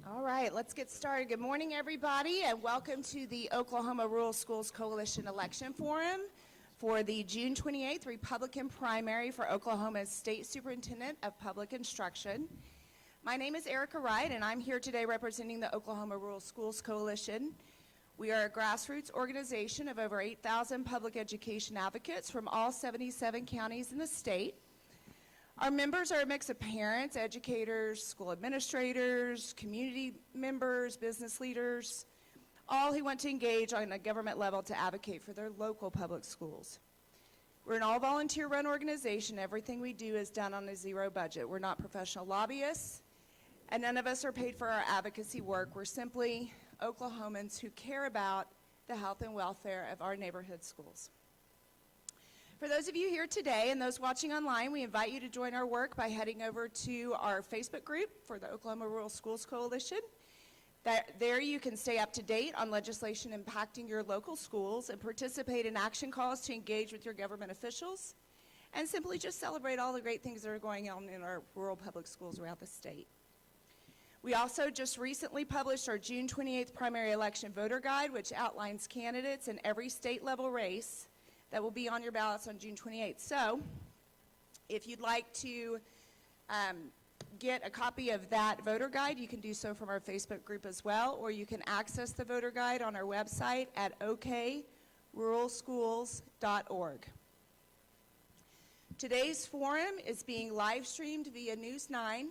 All right, let's get started. Good morning, everybody, and welcome to the Oklahoma Rural Schools Coalition Election Forum for the June 28th Republican primary for Oklahoma's State Superintendent of Public Instruction. My name is Erica Wright, and I'm here today representing the Oklahoma Rural Schools Coalition. We are a grassroots organization of over 8,000 public education advocates from all 77 counties in the state. Our members are a mix of parents, educators, school administrators, community members, business leaders, all who want to engage on a government level to advocate for their local public schools. We're an all-volunteer run organization. Everything we do is done on a zero budget. We're not professional lobbyists, and none of us are paid for our advocacy work. We're simply Oklahomans who care about the health and welfare of our neighborhood schools. For those of you here today and those watching online, we invite you to join our work by heading over to our Facebook group for the Oklahoma Rural Schools Coalition. There you can stay up to date on legislation impacting your local schools and participate in action calls to engage with your government officials and simply just celebrate all the great things that are going on in our rural public schools around the state. We also just recently published our June 28th primary election voter guide, which outlines candidates in every state level race that will be on your ballots on June 28th. So if you'd like to get a copy of that voter guide, you can do so from our Facebook group as well, or you can access the voter guide on our website at okruralschools.org. Today's forum is being live streamed via News 9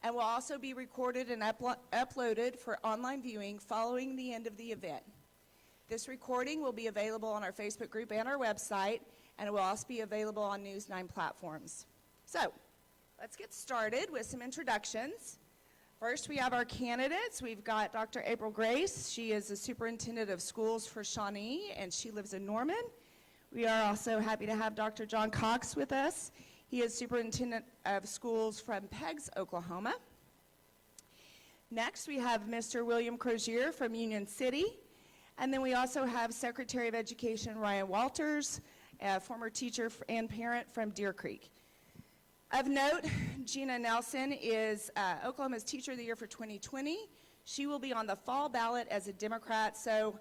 and will also be recorded and uploaded for online viewing following the end of the event. This recording will be available on our Facebook group and our website, and it will also be available on News 9 platforms. So, let's get started with some introductions. First, we have our candidates. We've got Dr. April Grace. She is the Superintendent of Schools for Shawnee, and she lives in Norman. We are also happy to have Dr. John Cox with us. He is Superintendent of Schools from Peggs, Oklahoma. Next, we have Mr. William Crozier from Union City. And then we also have Secretary of Education Ryan Walters, a former teacher and parent from Deer Creek. Of note, Gina Nelson is Oklahoma's Teacher of the Year for 2020. She will be on the fall ballot as a Democrat. So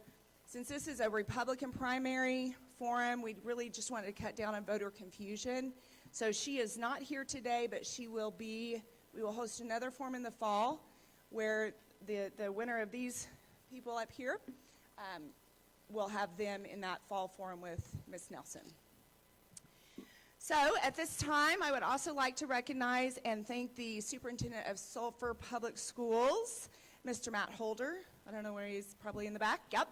since this is a Republican primary forum, we really just wanted to cut down on voter confusion. So she is not here today, but she will be. We will host another forum in the fall where the winner of these people up here, we'll have them in that fall forum with Ms. Nelson. So at this time, I would also like to recognize and thank the Superintendent of Sulphur Public Schools, Mr. Matt Holder. I don't know where he is, probably in the back, yep,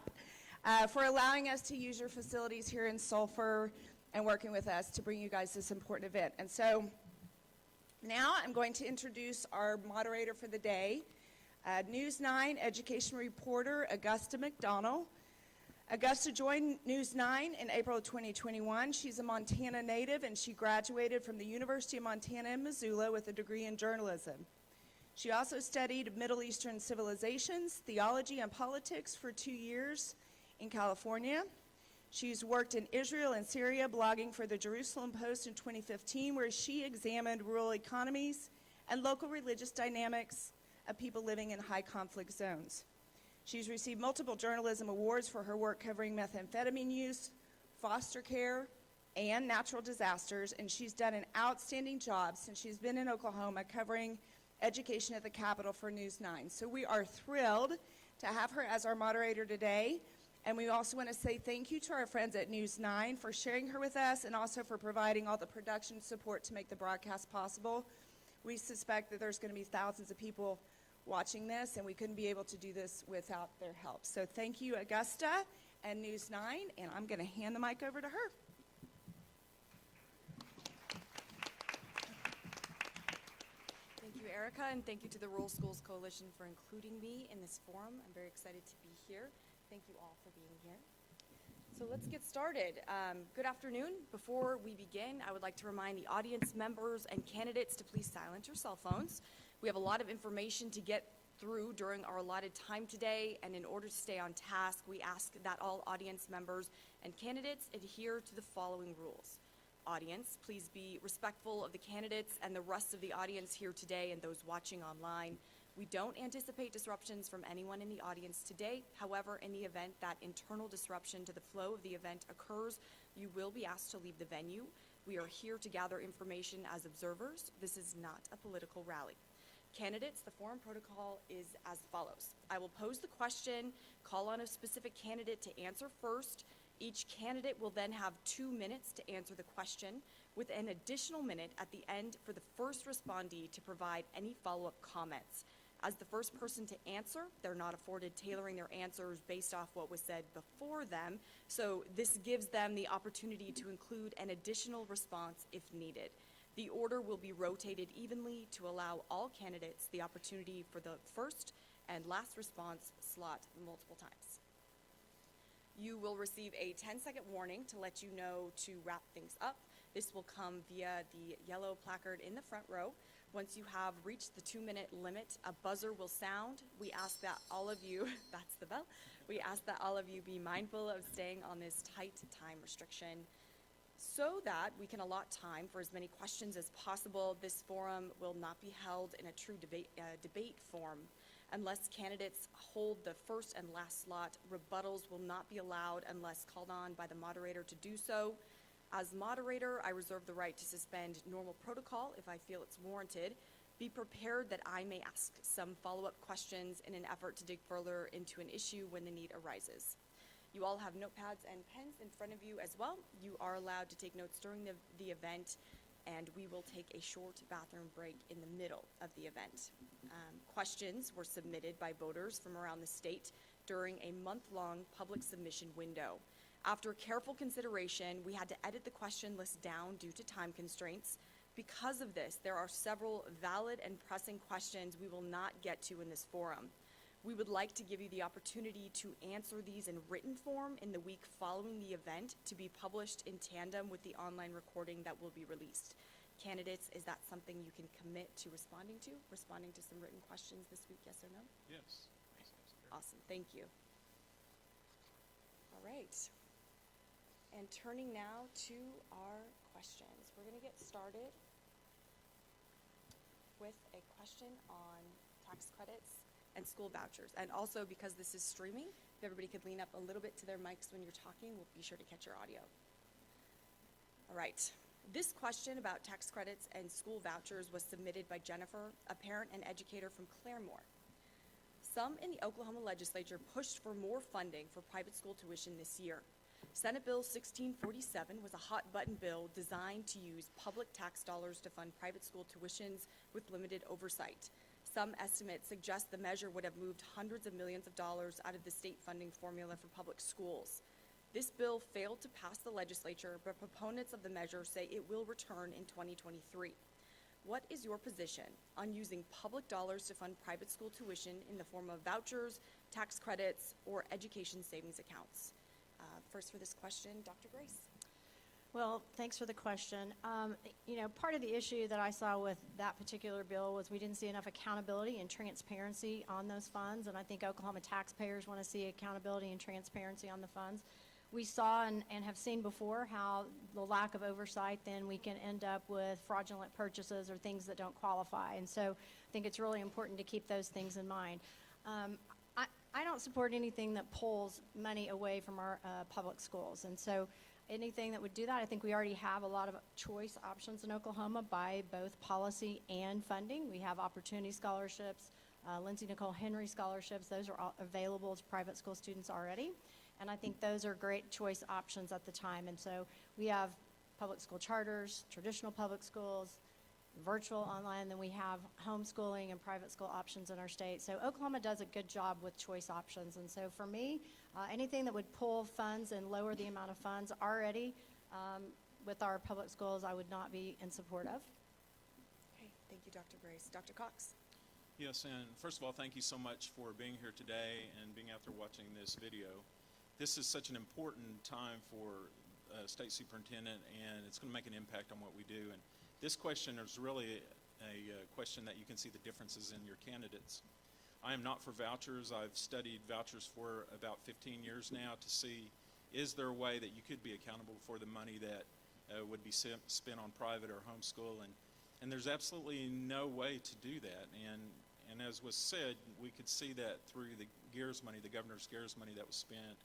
for allowing us to use your facilities here in Sulphur and working with us to bring you guys this important event. And so now I'm going to introduce our moderator for the day, News 9 education reporter Augusta McDonald. Augusta joined News 9 in April of 2021. She's a Montana native, and she graduated from the University of Montana in Missoula with a degree in journalism. She also studied Middle Eastern civilizations, theology, and politics for 2 years in California. She's worked in Israel and Syria, blogging for the Jerusalem Post in 2015, where she examined rural economies and local religious dynamics of people living in high conflict zones. She's received multiple journalism awards for her work covering methamphetamine use, foster care, and natural disasters, and she's done an outstanding job since she's been in Oklahoma covering education at the Capitol for News 9. So we are thrilled to have her as our moderator today, and we also want to say thank you to our friends at News 9 for sharing her with us and also for providing all the production support to make the broadcast possible. We suspect that there's going to be thousands of people watching this, and we couldn't be able to do this without their help. So thank you, Augusta and News 9, and I'm going to hand the mic over to her. Thank you, Erica, and thank you to the Rural Schools Coalition for including me in this forum. I'm very excited to be here. Thank you all for being here. So let's get started. Good afternoon. Before we begin, I would like to remind the audience members and candidates to please silence your cell phones. We have a lot of information to get through during our allotted time today, and in order to stay on task, we ask that all audience members and candidates adhere to the following rules. Audience, please be respectful of the candidates and the rest of the audience here today and those watching online. We don't anticipate disruptions from anyone in the audience today. However, in the event that internal disruption to the flow of the event occurs, you will be asked to leave the venue. We are here to gather information as observers. This is not a political rally. Candidates, the forum protocol is as follows. I will pose the question, call on a specific candidate to answer first. Each candidate will then have 2 minutes to answer the question, with an additional minute at the end for the first respondee to provide any follow-up comments. As the first person to answer, they're not afforded tailoring their answers based off what was said before them, so this gives them the opportunity to include an additional response if needed. The order will be rotated evenly to allow all candidates the opportunity for the first and last response slot multiple times. You will receive a 10-second warning to let you know to wrap things up. This will come via the yellow placard in the front row. Once you have reached the 2-minute limit, a buzzer will sound. We ask that all of you, that's the bell, we ask that all of you be mindful of staying on this tight time restriction so that we can allot time for as many questions as possible. This forum will not be held in a true debate form. Unless candidates hold the first and last slot, rebuttals will not be allowed unless called on by the moderator to do so. As moderator, I reserve the right to suspend normal protocol if I feel it's warranted. Be prepared that I may ask some follow-up questions in an effort to dig further into an issue when the need arises. You all have notepads and pens in front of you as well. You are allowed to take notes during the event, and we will take a short bathroom break in the middle of the event. Questions were submitted by voters from around the state during a month-long public submission window. After careful consideration, we had to edit the question list down due to time constraints. Because of this, there are several valid and pressing questions we will not get to in this forum. We would like to give you the opportunity to answer these in written form in the week following the event to be published in tandem with the online recording that will be released. Candidates, is that something you can commit to responding to some written questions this week, yes or no? Yes. Awesome, thank you. All right. And turning now to our questions. We're going to get started with a question on tax credits and school vouchers. And also, because this is streaming, if everybody could lean up a little bit to their mics when you're talking, we'll be sure to catch your audio. All right. This question about tax credits and school vouchers was submitted by Jennifer, a parent and educator from Claremore. Some in the Oklahoma legislature pushed for more funding for private school tuition this year. Senate Bill 1647 was a hot-button bill designed to use public tax dollars to fund private school tuitions with limited oversight. Some estimates suggest the measure would have moved hundreds of millions of dollars out of the state funding formula for public schools. This bill failed to pass the legislature, but proponents of the measure say it will return in 2023. What is your position on using public dollars to fund private school tuition in the form of vouchers, tax credits, or education savings accounts? First for this question, Dr. Grace. Well, thanks for the question. Part of the issue that I saw with that particular bill was we didn't see enough accountability and transparency on those funds, and I think Oklahoma taxpayers want to see accountability and transparency on the funds. We saw and have seen before how the lack of oversight, then we can end up with fraudulent purchases or things that don't qualify, and so I think it's really important to keep those things in mind. I don't support anything that pulls money away from our public schools, and so anything that would do that, I think we already have a lot of choice options in Oklahoma by both policy and funding. We have opportunity scholarships, Lindsay Nicole Henry scholarships. Those are all available to private school students already, and I think those are great choice options at the time. And so we have public school charters, traditional public schools, virtual online, then we have homeschooling and private school options in our state. So Oklahoma does a good job with choice options. And so for me, anything that would pull funds and lower the amount of funds already with our public schools, I would not be in support of. Okay, thank you, Dr. Grace. Dr. Cox. Yes, and first of all, thank you so much for being here today and being out there watching this video. This is such an important time for State Superintendent, and it's going to make an impact on what we do. And this question is really a question that you can see the differences in your candidates. I am not for vouchers. I've studied vouchers for about 15 years now to see, is there a way that you could be accountable for the money that would be spent on private or homeschool? And there's absolutely no way to do that. And And as was said, we could see that through the GEARS money, the governor's GEARS money that was spent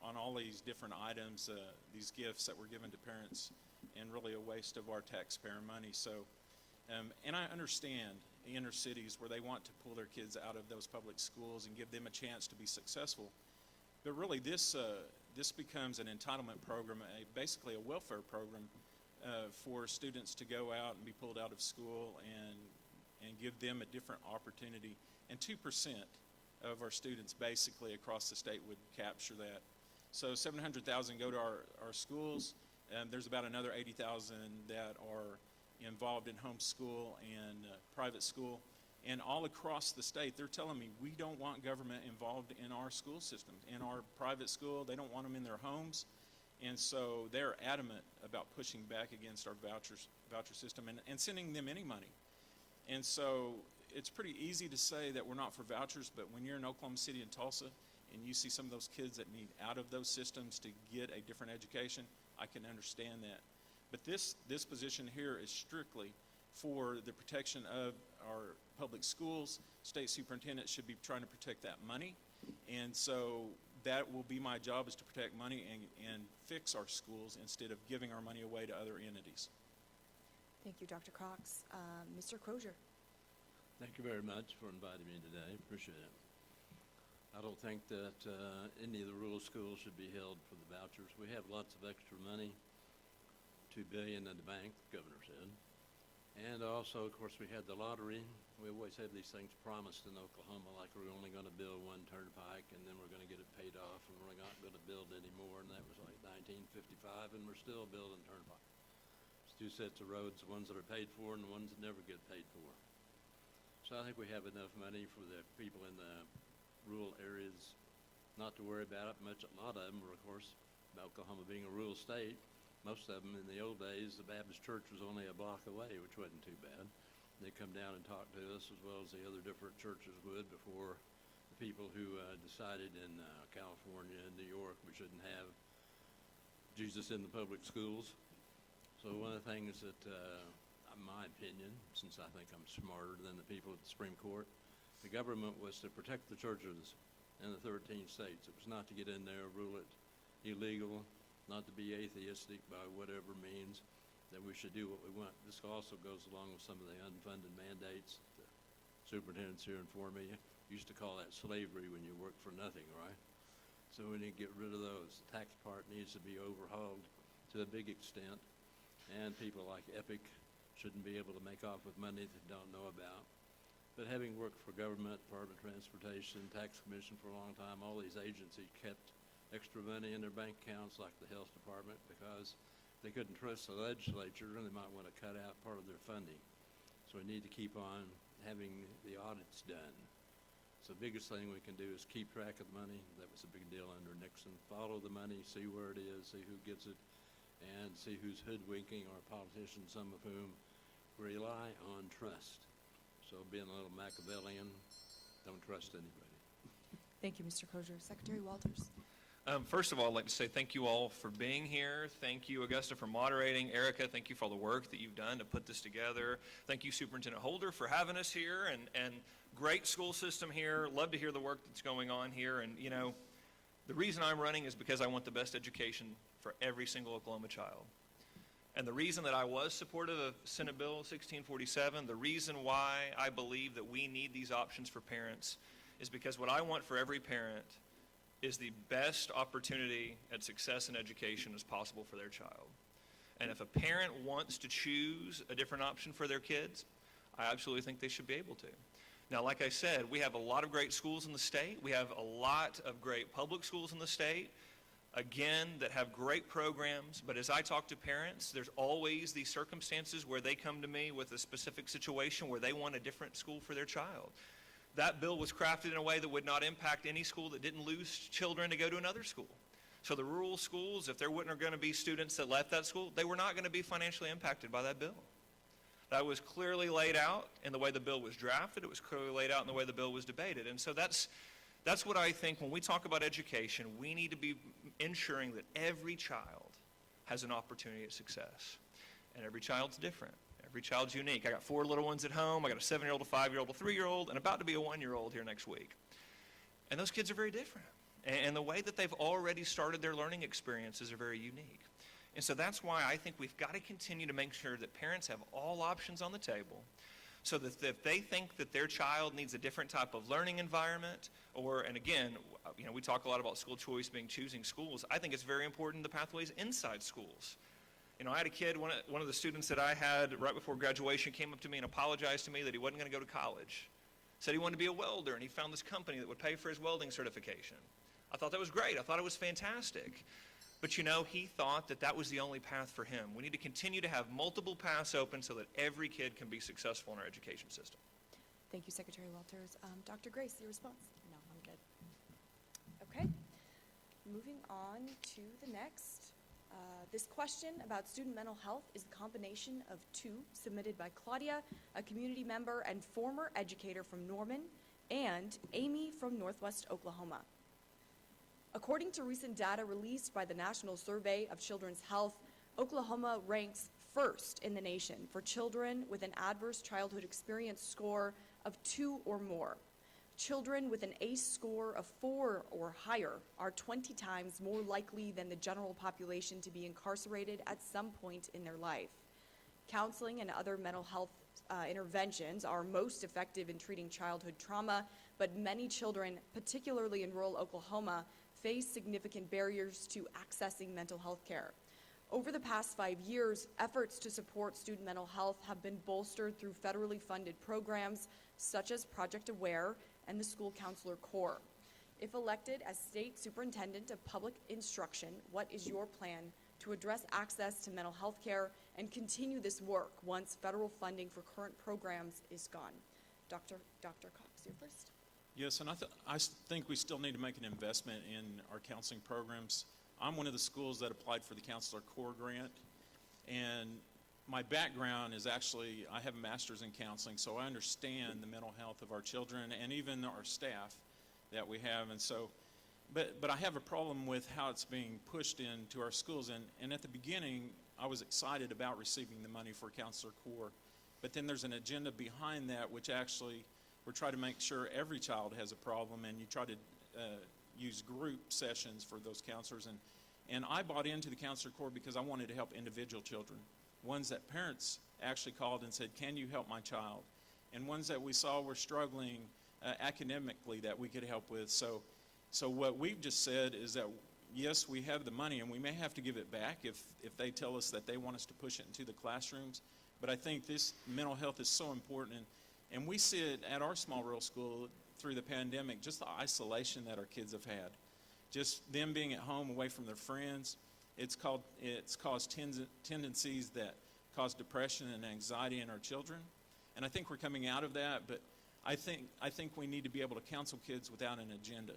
on all these different items, these gifts that were given to parents, and really a waste of our taxpayer money. So, and I understand the inner cities where they want to pull their kids out of those public schools and give them a chance to be successful. But really, this becomes an entitlement program, basically a welfare program for students to go out and be pulled out of school and give them a different opportunity. And 2% of our students basically across the state would capture that. So 700,000 go to our schools, and there's about another 80,000 that are involved in homeschool and private school. And all across the state, they're telling me, we don't want government involved in our school system. In our private school, they don't want them in their homes. And so they're adamant about pushing back against our voucher system and sending them any money. And so it's pretty easy to say that we're not for vouchers, but when you're in Oklahoma City and Tulsa and you see some of those kids that need out of those systems to get a different education, I can understand that. But this position here is strictly for the protection of our public schools. State superintendent should be trying to protect that money. And so that will be my job, is to protect money and fix our schools instead of giving our money away to other entities. Thank you, Dr. Cox. Mr. Crozier. Thank you very much for inviting me today. Appreciate it. I don't think that any of the rural schools should be held for the vouchers. We have lots of extra money, $2 billion in the bank, the governor said. And also, of course, we had the lottery. We always have these things promised in Oklahoma, like we're only going to build one turnpike and then we're going to get it paid off and we're not going to build anymore. And that was like 1955, and we're still building turnpike. It's two sets of roads, the ones that are paid for and the ones that never get paid for. So I think we have enough money for the people in the rural areas not to worry about it much. A lot of them were, of course, Oklahoma being a rural state, most of them in the old days, the Baptist church was only a block away, which wasn't too bad. They'd come down and talk to us as well as the other different churches would before the people who decided in California and New York we shouldn't have Jesus in the public schools. So one of the things that, in my opinion, since I think I'm smarter than the people at the Supreme Court, the government was to protect the churches in the 13 states. It was not to get in there, rule it illegal, not to be atheistic by whatever means, that we should do what we want. This also goes along with some of the unfunded mandates. The superintendents here informed me, used to call that slavery when you work for nothing, right? So we need to get rid of those. The tax part needs to be overhauled to a big extent, and people like Epic shouldn't be able to make off with money they don't know about. But having worked for government, Department of Transportation, Tax Commission for a long time, all these agencies kept extra money in their bank accounts like the health department because they couldn't trust the legislature and they might want to cut out part of their funding. So we need to keep on having the audits done. So the biggest thing we can do is keep track of the money. That was a big deal under Nixon. Follow the money, see where it is, see who gets it, and see who's hoodwinking our politicians, some of whom rely on trust. So being a little Machiavellian, don't trust anybody. Thank you, Mr. Crozier. Secretary Walters. First of all, I'd like to say thank you all for being here. Thank you, Augusta, for moderating. Erica, thank you for all the work that you've done to put this together. Thank you, Superintendent Holder, for having us here, and great school system here. Love to hear the work that's going on here. And, you know, the reason I'm running is because I want the best education for every single Oklahoma child. And the reason that I was supportive of Senate Bill 1647, the reason why I believe that we need these options for parents is because what I want for every parent is the best opportunity at success in education as possible for their child. And if a parent wants to choose a different option for their kids, I absolutely think they should be able to. Now, like I said, we have a lot of great schools in the state. We have a lot of great public schools in the state, again, that have great programs. But as I talk to parents, there's always these circumstances where they come to me with a specific situation where they want a different school for their child. That bill was crafted in a way that would not impact any school that didn't lose children to go to another school. So the rural schools, if there weren't going to be students that left that school, they were not going to be financially impacted by that bill. That was clearly laid out in the way the bill was drafted. It was clearly laid out in the way the bill was debated. And so that's what I think when we talk about education, we need to be ensuring that every child has an opportunity at success. And every child's different. Every child's unique. I got 4 little ones at home. I got a 7-year-old, a 5-year-old, a 3-year-old, and about to be a 1-year-old here next week. And those kids are very different. And the way that they've already started their learning experiences are very unique. And so that's why I think we've got to continue to make sure that parents have all options on the table, so that if they think that their child needs a different type of learning environment, and again, we talk a lot about school choice being choosing schools. I think it's very important the pathways inside schools. I had a kid, one of the students that I had right before graduation came up to me and apologized to me that he wasn't going to go to college. Said he wanted to be a welder, and he found this company that would pay for his welding certification. I thought that was great. I thought it was fantastic. But he thought that was the only path for him. We need to continue to have multiple paths open so that every kid can be successful in our education system. Thank you, Secretary Walters. Dr. Grace, your response? No, I'm good. Okay. Moving on to the next. This question about student mental health is the combination of 2 submitted by Claudia, a community member and former educator from Norman, and Amy from Northwest Oklahoma. According to recent data released by the National Survey of Children's Health, Oklahoma ranks first in the nation for children with an adverse childhood experience score of 2 or more. Children with an ACE score of 4 or higher are 20 times more likely than the general population to be incarcerated at some point in their life. Counseling and other mental health interventions are most effective in treating childhood trauma, but many children, particularly in rural Oklahoma, face significant barriers to accessing mental health care. Over the past 5 years, efforts to support student mental health have been bolstered through federally funded programs such as Project Aware and the School Counselor Corps. If elected as State Superintendent of Public Instruction, what is your plan to address access to mental health care and continue this work once federal funding for current programs is gone? Dr. Cox, you're first. Yes, and I think we still need to make an investment in our counseling programs. I'm one of the schools that applied for the Counselor Corps grant, and my background is actually, I have a master's in counseling, so I understand the mental health of our children and even our staff that we have. And so, but I have a problem with how it's being pushed into our schools. And at the beginning, I was excited about receiving the money for Counselor Corps, but then there's an agenda behind that, which actually we're trying to make sure every child has a problem, and you try to use group sessions for those counselors. And I bought into the Counselor Corps because I wanted to help individual children, ones that parents actually called and said, can you help my child? And ones that we saw were struggling academically that we could help with. So what we've just said is that, yes, we have the money, and we may have to give it back if they tell us that they want us to push it into the classrooms. But I think this mental health is so important. And we see it at our small rural school through the pandemic, just the isolation that our kids have had. Just them being at home away from their friends. It's caused tendencies that cause depression and anxiety in our children. And I think we're coming out of that, but I think we need to be able to counsel kids without an agenda.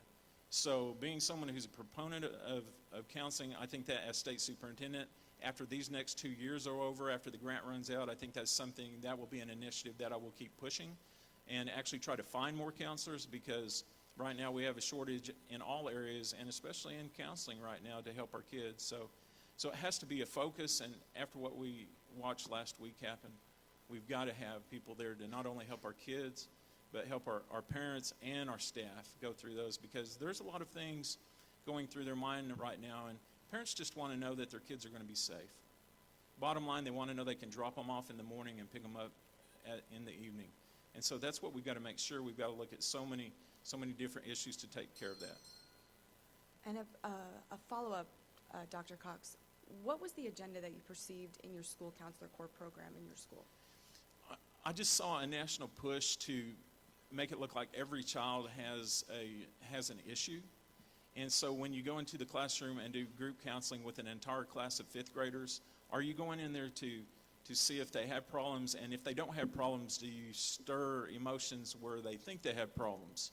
So being someone who's a proponent of counseling, I think that as State Superintendent, after these next 2 years are over, after the grant runs out, I think that's something that will be an initiative that I will keep pushing and actually try to find more counselors, because right now we have a shortage in all areas, and especially in counseling right now, to help our kids. So it has to be a focus, and after what we watched last week happen, we've got to have people there to not only help our kids, but help our parents and our staff go through those, because there's a lot of things going through their mind right now, and parents just want to know that their kids are going to be safe. Bottom line, they want to know they can drop them off in the morning and pick them up in the evening. And so that's what we've got to make sure. We've got to look at so many different issues to take care of that. And a follow-up, Dr. Cox, what was the agenda that you perceived in your school Counselor Corps program in your school? I just saw a national push to make it look like every child has an issue. And so when you go into the classroom and do group counseling with an entire class of 5th graders, are you going in there to see if they have problems? And if they don't have problems, do you stir emotions where they think they have problems?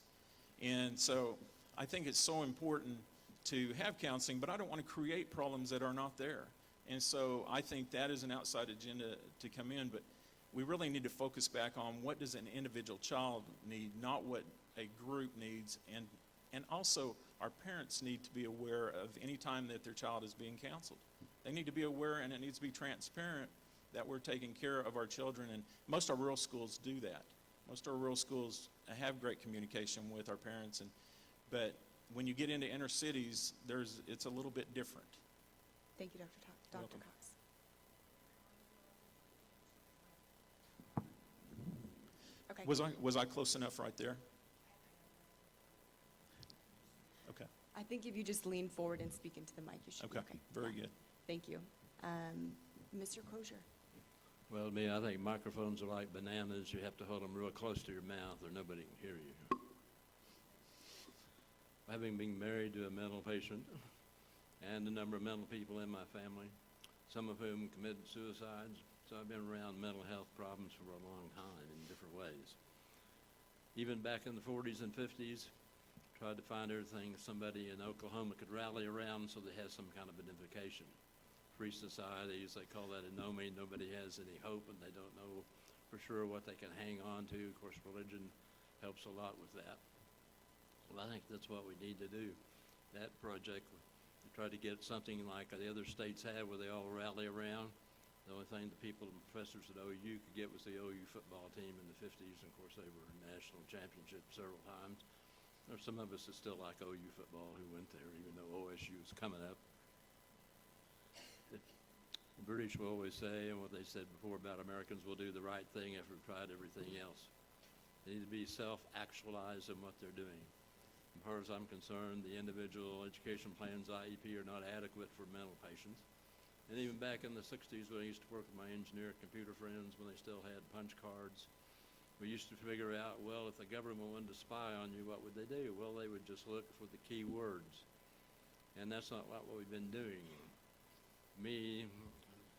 And so I think it's so important to have counseling, but I don't want to create problems that are not there. And so I think that is an outside agenda to come in, but we really need to focus back on what does an individual child need, not what a group needs. And also, our parents need to be aware of any time that their child is being counseled. They need to be aware, and it needs to be transparent, that we're taking care of our children, and most of our rural schools do that. Most of our rural schools have great communication with our parents, but when you get into inner cities, it's a little bit different. Thank you, Dr. Welcome. Cox. Okay. Was I close enough right there? Okay. I think if you just lean forward and speak into the mic, you should be Okay. okay. Very Yeah. good. Thank you. Mr. Crozier. Well, to me, I think microphones are like bananas. You have to hold them real close to your mouth or nobody can hear you. Having been married to a mental patient and a number of mental people in my family, some of whom committed suicides, so I've been around mental health problems for a long time in different ways. Even back in the 40s and 50s, tried to find everything somebody in Oklahoma could rally around so they had some kind of identification. Free societies, they call that anomie. Nobody has any hope and they don't know for sure what they can hang on to. Of course, religion helps a lot with that. Well, I think that's what we need to do. That project, we try to get something like the other states have where they all rally around. The only thing the people and professors at OU could get was the OU football team in the 50s. And of course, they were in national championships several times. There's some of us that still like OU football who went there, even though OSU is coming up. The British will always say, and what they said before about Americans will do the right thing after we've tried everything else. They need to be self-actualized in what they're doing. As far as I'm concerned, the individual education plans, IEP, are not adequate for mental patients. And even back in the 60s when I used to work with my engineer computer friends when they still had punch cards, we used to figure out, well, if the government wanted to spy on you, what would they do? Well, they would just look for the key words. And that's not what we've been doing. Me,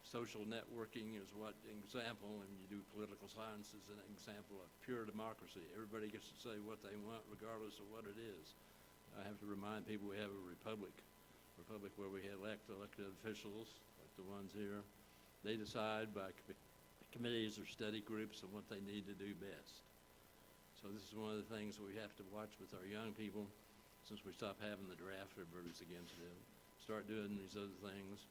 social networking is what example, and you do political science is an example of pure democracy. Everybody gets to say what they want regardless of what it is. I have to remind people we have a republic where we elect elected officials, like the ones here. They decide by committees or study groups on what they need to do best. So this is one of the things that we have to watch with our young people. Since we stopped having the draft, everybody's against it. Start doing these other things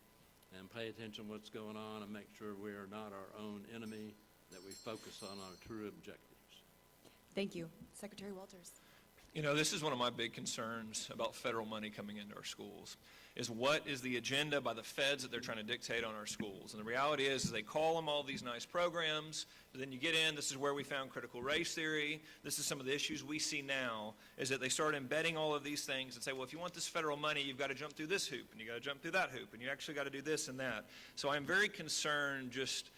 and pay attention to what's going on and make sure we are not our own enemy, that we focus on our true objectives. Thank you. Secretary Walters. You know, this is one of my big concerns about federal money coming into our schools, is what is the agenda by the feds that they're trying to dictate on our schools. And the reality is they call them all these nice programs, but then you get in, this is where we found critical race theory, this is some of the issues we see now, is that they start embedding all of these things and say, well, if you want this federal money, you've got to jump through this hoop, and you've got to jump through that hoop, and you actually got to do this and that. So I'm very concerned just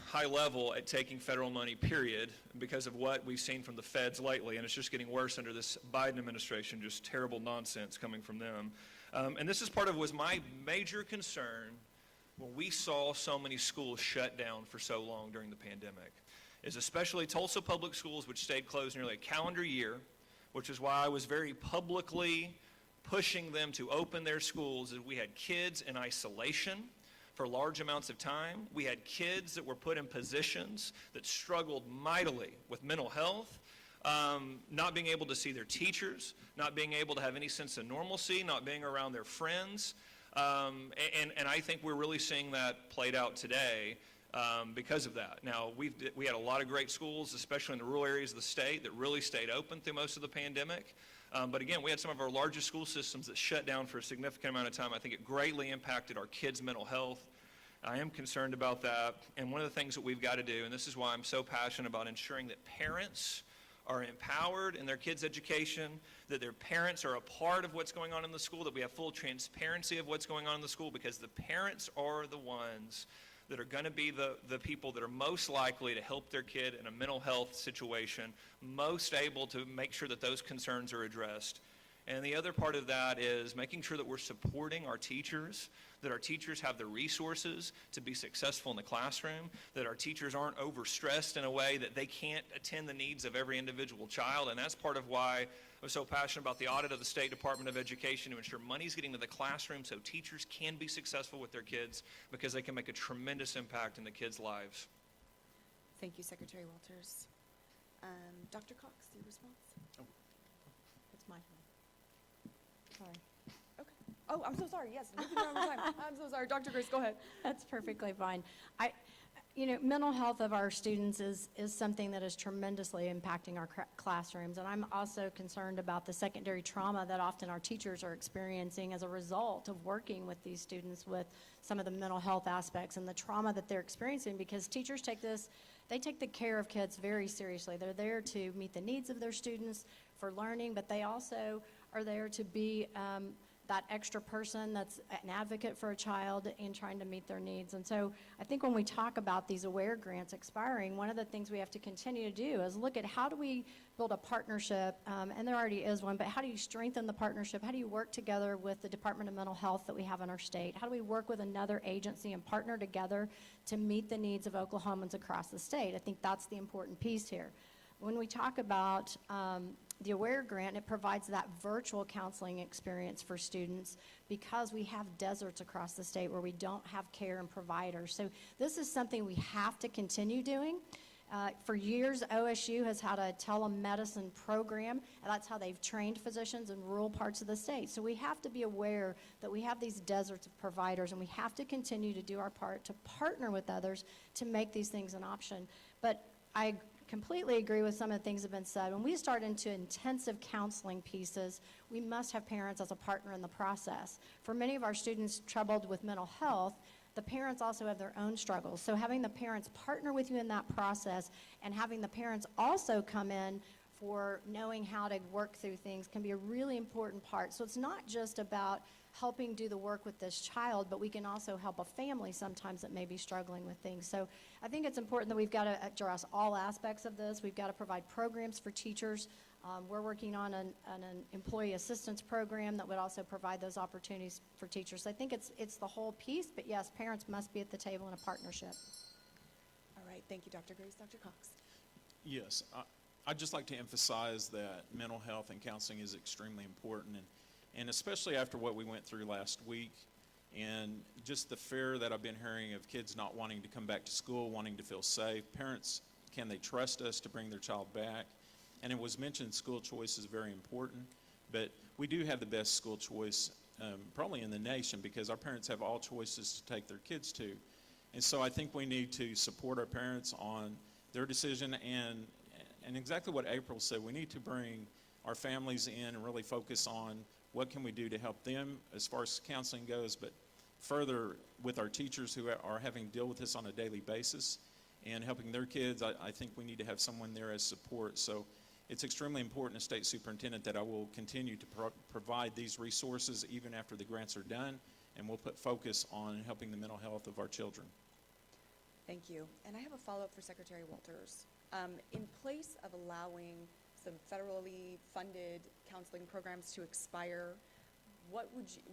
high level at taking federal money, period, because of what we've seen from the feds lately, and it's just getting worse under this Biden administration, just terrible nonsense coming from them. And this is part of was my major concern when we saw so many schools shut down for so long during the pandemic, is especially Tulsa Public Schools, which stayed closed nearly a calendar year, which is why I was very publicly pushing them to open their schools, as we had kids in isolation for large amounts of time. We had kids that were put in positions that struggled mightily with mental health, not being able to see their teachers, not being able to have any sense of normalcy, not being around their friends. And I think we're really seeing that played out today because of that. Now, we had a lot of great schools, especially in the rural areas of the state, that really stayed open through most of the pandemic. But again, we had some of our largest school systems that shut down for a significant amount of time. I think it greatly impacted our kids' mental health. I am concerned about that. And one of the things that we've got to do, and this is why I'm so passionate about ensuring that parents are empowered in their kids' education, that their parents are a part of what's going on in the school, that we have full transparency of what's going on in the school, because the parents are the ones that are going to be the people that are most likely to help their kid in a mental health situation, most able to make sure that those concerns are addressed. And the other part of that is making sure that we're supporting our teachers, that our teachers have the resources to be successful in the classroom, that our teachers aren't overstressed in a way that they can't attend the needs of every individual child. And that's part of why I was so passionate about the audit of the State Department of Education, to ensure money's getting to the classroom so teachers can be successful with their kids, because they can make a tremendous impact in the kids' lives. Thank you, Secretary Walters. Dr. Cox, your response? That's my turn. Sorry. Okay. Oh, I'm so sorry. Yes, moving around the time. I'm so sorry. Dr. Grace, go ahead. That's perfectly fine. Mental health of our students is something that is tremendously impacting our classrooms. And I'm also concerned about the secondary trauma that often our teachers are experiencing as a result of working with these students with some of the mental health aspects and the trauma that they're experiencing, because teachers take the care of kids very seriously. They're there to meet the needs of their students for learning, but they also are there to be that extra person that's an advocate for a child in trying to meet their needs. And so I think when we talk about these AWARE grants expiring, one of the things we have to continue to do is look at how do we build a partnership, and there already is one, but how do you strengthen the partnership? How do you work together with the Department of Mental Health that we have in our state? How do we work with another agency and partner together to meet the needs of Oklahomans across the state? I think that's the important piece here. When we talk about the AWARE grant, it provides that virtual counseling experience for students because we have deserts across the state where we don't have care and providers. So this is something we have to continue doing. For years, OSU has had a telemedicine program, and that's how they've trained physicians in rural parts of the state. So we have to be aware that we have these deserts of providers, and we have to continue to do our part to partner with others to make these things an option. But I completely agree with some of the things that have been said. When we start into intensive counseling pieces, we must have parents as a partner in the process. For many of our students troubled with mental health, the parents also have their own struggles. So having the parents partner with you in that process and having the parents also come in for knowing how to work through things can be a really important part. So it's not just about helping do the work with this child, but we can also help a family sometimes that may be struggling with things. So I think it's important that we've got to address all aspects of this. We've got to provide programs for teachers. We're working on an employee assistance program that would also provide those opportunities for teachers. So I think it's the whole piece, but yes, parents must be at the table in a partnership. All right. Thank you, Dr. Grace. Dr. Cox. Yes, I'd just like to emphasize that mental health and counseling is extremely important, and especially after what we went through last week and just the fear that I've been hearing of kids not wanting to come back to school, wanting to feel safe. Parents, can they trust us to bring their child back? And it was mentioned school choice is very important, but we do have the best school choice probably in the nation because our parents have all choices to take their kids to. And so I think we need to support our parents on their decision and exactly what April said, we need to bring our families in and really focus on what can we do to help them as far as counseling goes, but further with our teachers who are having to deal with this on a daily basis and helping their kids. I think we need to have someone there as support. So it's extremely important as State Superintendent that I will continue to provide these resources even after the grants are done, and we'll put focus on helping the mental health of our children. Thank you. And I have a follow-up for Secretary Walters. In place of allowing some federally funded counseling programs to expire, what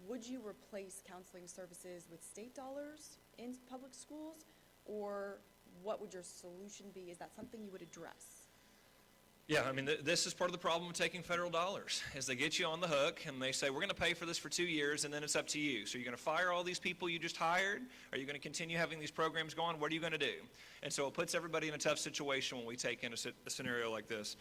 would you replace counseling services with state dollars in public schools, or what would your solution be? Is that something you would address? Yeah, I mean, this is part of the problem with taking federal dollars, is they get you on the hook and they say, we're going to pay for this for 2 years and then it's up to you. So you're going to fire all these people you just hired? Are you going to continue having these programs going? What are you going to do? And so it puts everybody in a tough situation when we take in a scenario like this.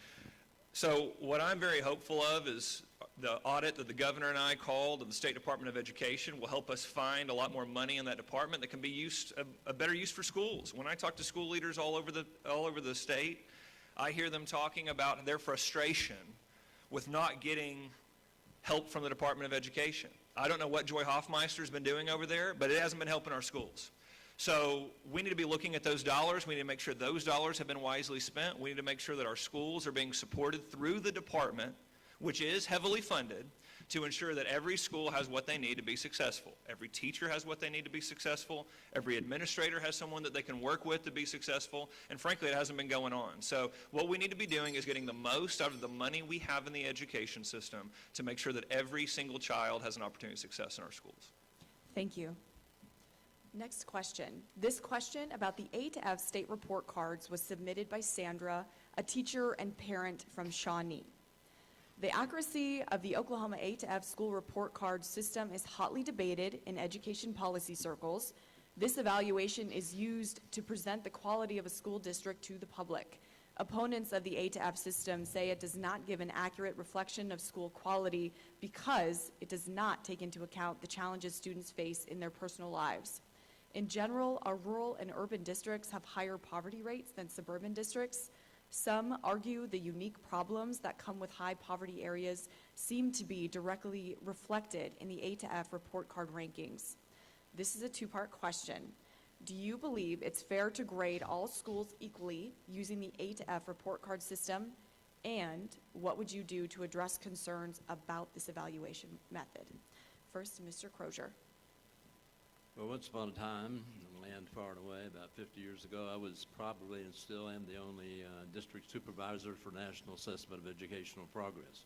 So what I'm very hopeful of is the audit that the governor and I called of the State Department of Education will help us find a lot more money in that department that can be used, a better use for schools. When I talk to school leaders all over the state, I hear them talking about their frustration with not getting help from the Department of Education. I don't know what Joy Hoffmeister's been doing over there, but it hasn't been helping our schools. So we need to be looking at those dollars. We need to make sure those dollars have been wisely spent. We need to make sure that our schools are being supported through the department, which is heavily funded, to ensure that every school has what they need to be successful. Every teacher has what they need to be successful. Every administrator has someone that they can work with to be successful. And frankly, it hasn't been going on. So what we need to be doing is getting the most out of the money we have in the education system to make sure that every single child has an opportunity of success in our schools. Thank you. Next question. This question about the A to F state report cards was submitted by Sandra, a teacher and parent from Shawnee. The accuracy of the Oklahoma A to F school report card system is hotly debated in education policy circles. This evaluation is used to present the quality of a school district to the public. Opponents of the A to F system say it does not give an accurate reflection of school quality because it does not take into account the challenges students face in their personal lives. In general, our rural and urban districts have higher poverty rates than suburban districts. Some argue the unique problems that come with high poverty areas seem to be directly reflected in the A to F report card rankings. This is a two-part question. Do you believe it's fair to grade all schools equally using the A to F report card system? And what would you do to address concerns about this evaluation method? First, Mr. Crozier. Well, once upon a time, in a land far and away, about 50 years ago, I was probably and still am the only district supervisor for National Assessment of Educational Progress.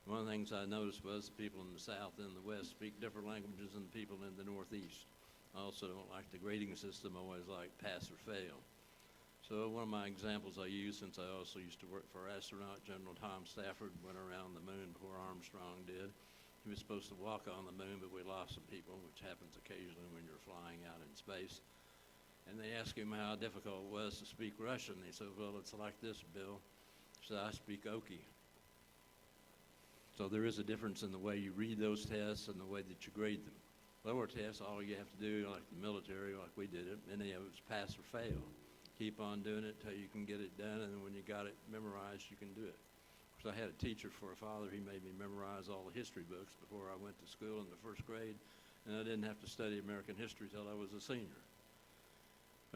One of the things I noticed was the people in the South and the West speak different languages than the people in the Northeast. I also don't like the grading system. I always like pass or fail. So one of my examples I use, since I also used to work for astronaut General Tom Stafford, went around the moon before Armstrong did. He was supposed to walk on the moon, but we lost some people, which happens occasionally when you're flying out in space. And they asked him how difficult it was to speak Russian. He said, well, it's like this, Bill. He said, I speak Okie. So there is a difference in the way you read those tests and the way that you grade them. Lower tests, all you have to do, like the military, like we did it, many of it's pass or fail. Keep on doing it till you can get it done, and then when you got it memorized, you can do it. So I had a teacher for a father. He made me memorize all the history books before I went to school in the first grade, and I didn't have to study American history till I was a senior.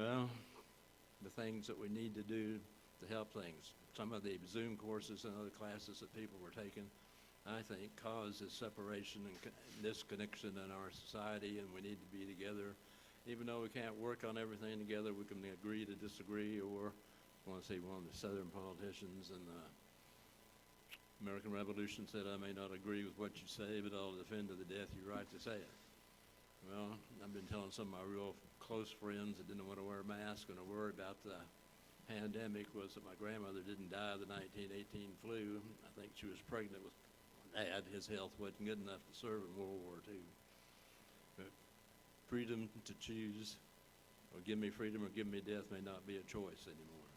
Well, the things that we need to do to help things. Some of the Zoom courses and other classes that people were taking, I think, cause this separation and disconnection in our society, and we need to be together. Even though we can't work on everything together, we can agree to disagree, or I want to say one of the Southern politicians in the American Revolution said, I may not agree with what you say, but I'll defend to the death your right to say it. Well, I've been telling some of my real close friends that didn't want to wear a mask and are worried about the pandemic was that my grandmother didn't die of the 1918 flu. I think she was pregnant with Dad. His health wasn't good enough to serve in World War II. But freedom to choose, or give me freedom or give me death, may not be a choice anymore.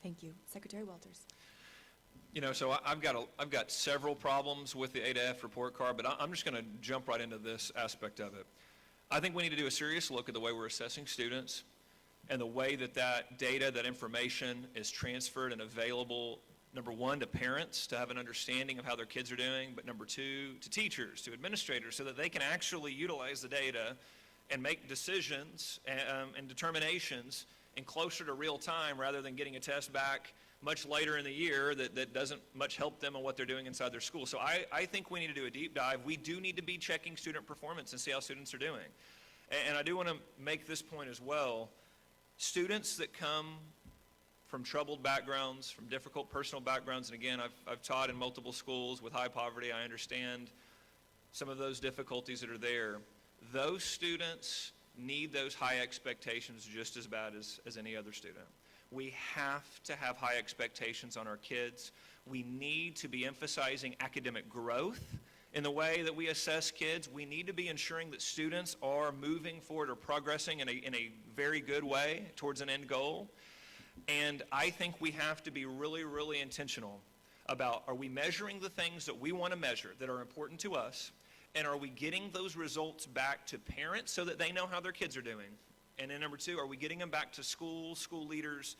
Thank you. Secretary Walters. You know, so I've got several problems with the A to F report card, but I'm just going to jump right into this aspect of it. I think we need to do a serious look at the way we're assessing students and the way that that data, that information is transferred and available, number one, to parents to have an understanding of how their kids are doing, but number two, to teachers, to administrators, so that they can actually utilize the data and make decisions and determinations in closer to real time rather than getting a test back much later in the year that doesn't much help them on what they're doing inside their school. So I think we need to do a deep dive. We do need to be checking student performance and see how students are doing. And I do want to make this point as well. Students that come from troubled backgrounds, from difficult personal backgrounds, and again, I've taught in multiple schools with high poverty. I understand some of those difficulties that are there. Those students need those high expectations just as bad as any other student. We have to have high expectations on our kids. We need to be emphasizing academic growth in the way that we assess kids. We need to be ensuring that students are moving forward or progressing in a very good way towards an end goal. And I think we have to be really, really intentional about, are we measuring the things that we want to measure that are important to us, and are we getting those results back to parents so that they know how their kids are doing? And then number two, are we getting them back to schools, school leaders,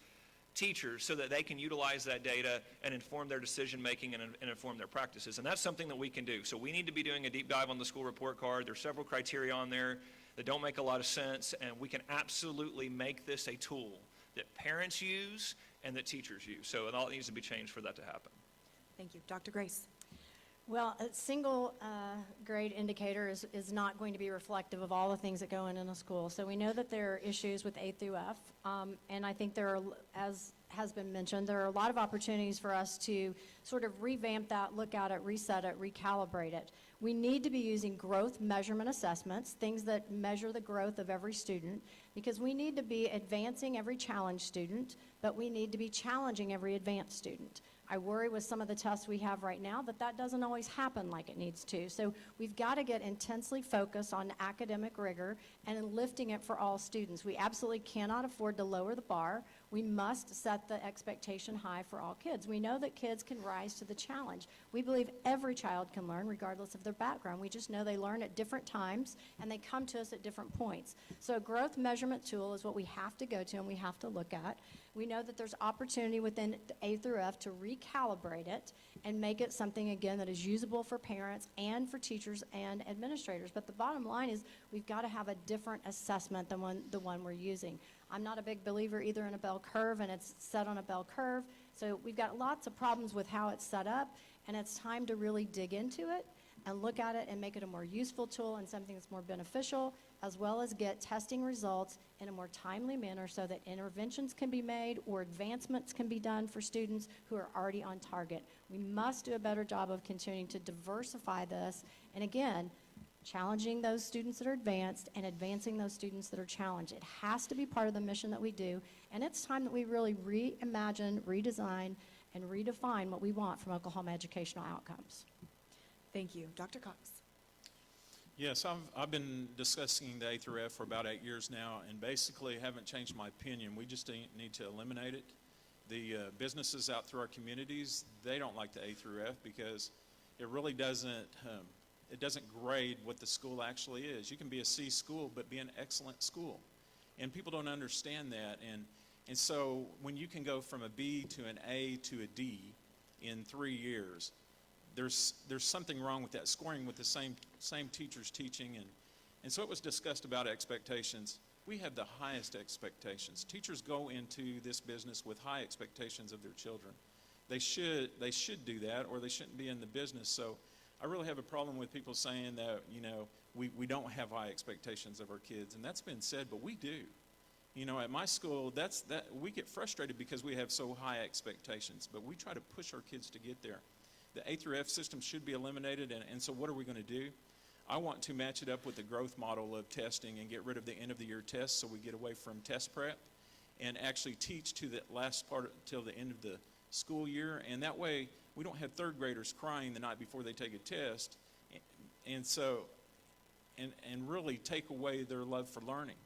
teachers, so that they can utilize that data and inform their decision making and inform their practices? And that's something that we can do. So we need to be doing a deep dive on the school report card. There's several criteria on there that don't make a lot of sense, and we can absolutely make this a tool that parents use and that teachers use. So it all needs to be changed for that to happen. Thank you. Dr. Grace. Well, a single grade indicator is not going to be reflective of all the things that go in a school. So we know that there are issues with A through F, and I think there are, as has been mentioned, there are a lot of opportunities for us to sort of revamp that, look at it, reset it, recalibrate it. We need to be using growth measurement assessments, things that measure the growth of every student, because we need to be advancing every challenged student, but we need to be challenging every advanced student. I worry with some of the tests we have right now that doesn't always happen like it needs to. So we've got to get intensely focused on academic rigor and lifting it for all students. We absolutely cannot afford to lower the bar. We must set the expectation high for all kids. We know that kids can rise to the challenge. We believe every child can learn regardless of their background. We just know they learn at different times and they come to us at different points. So a growth measurement tool is what we have to go to and we have to look at. We know that there's opportunity within A through F to recalibrate it and make it something, again, that is usable for parents and for teachers and administrators. But the bottom line is we've got to have a different assessment than the one we're using. I'm not a big believer either in a bell curve, and it's set on a bell curve. So we've got lots of problems with how it's set up, and it's time to really dig into it and look at it and make it a more useful tool and something that's more beneficial, as well as get testing results in a more timely manner so that interventions can be made or advancements can be done for students who are already on target. We must do a better job of continuing to diversify this, and again, challenging those students that are advanced and advancing those students that are challenged. It has to be part of the mission that we do, and it's time that we really reimagine, redesign, and redefine what we want from Oklahoma educational outcomes. Thank you. Dr. Cox. Yes, I've been discussing the A through F for about 8 years now, and basically haven't changed my opinion. We just need to eliminate it. The businesses out through our communities, they don't like the A through F because it really doesn't grade what the school actually is. You can be a C school, but be an excellent school. And people don't understand that. And so when you can go from a B to an A to a D in 3 years, there's something wrong with that scoring with the same teachers teaching. And so it was discussed about expectations. We have the highest expectations. Teachers go into this business with high expectations of their children. They should do that, or they shouldn't be in the business. So I really have a problem with people saying that, we don't have high expectations of our kids, and that's been said, but we do. At my school, we get frustrated because we have so high expectations, but we try to push our kids to get there. The A through F system should be eliminated, and so what are we going to do? I want to match it up with the growth model of testing and get rid of the end of the year tests so we get away from test prep and actually teach to the last part till the end of the school year, and that way we don't have third graders crying the night before they take a test, and really take away their love for learning.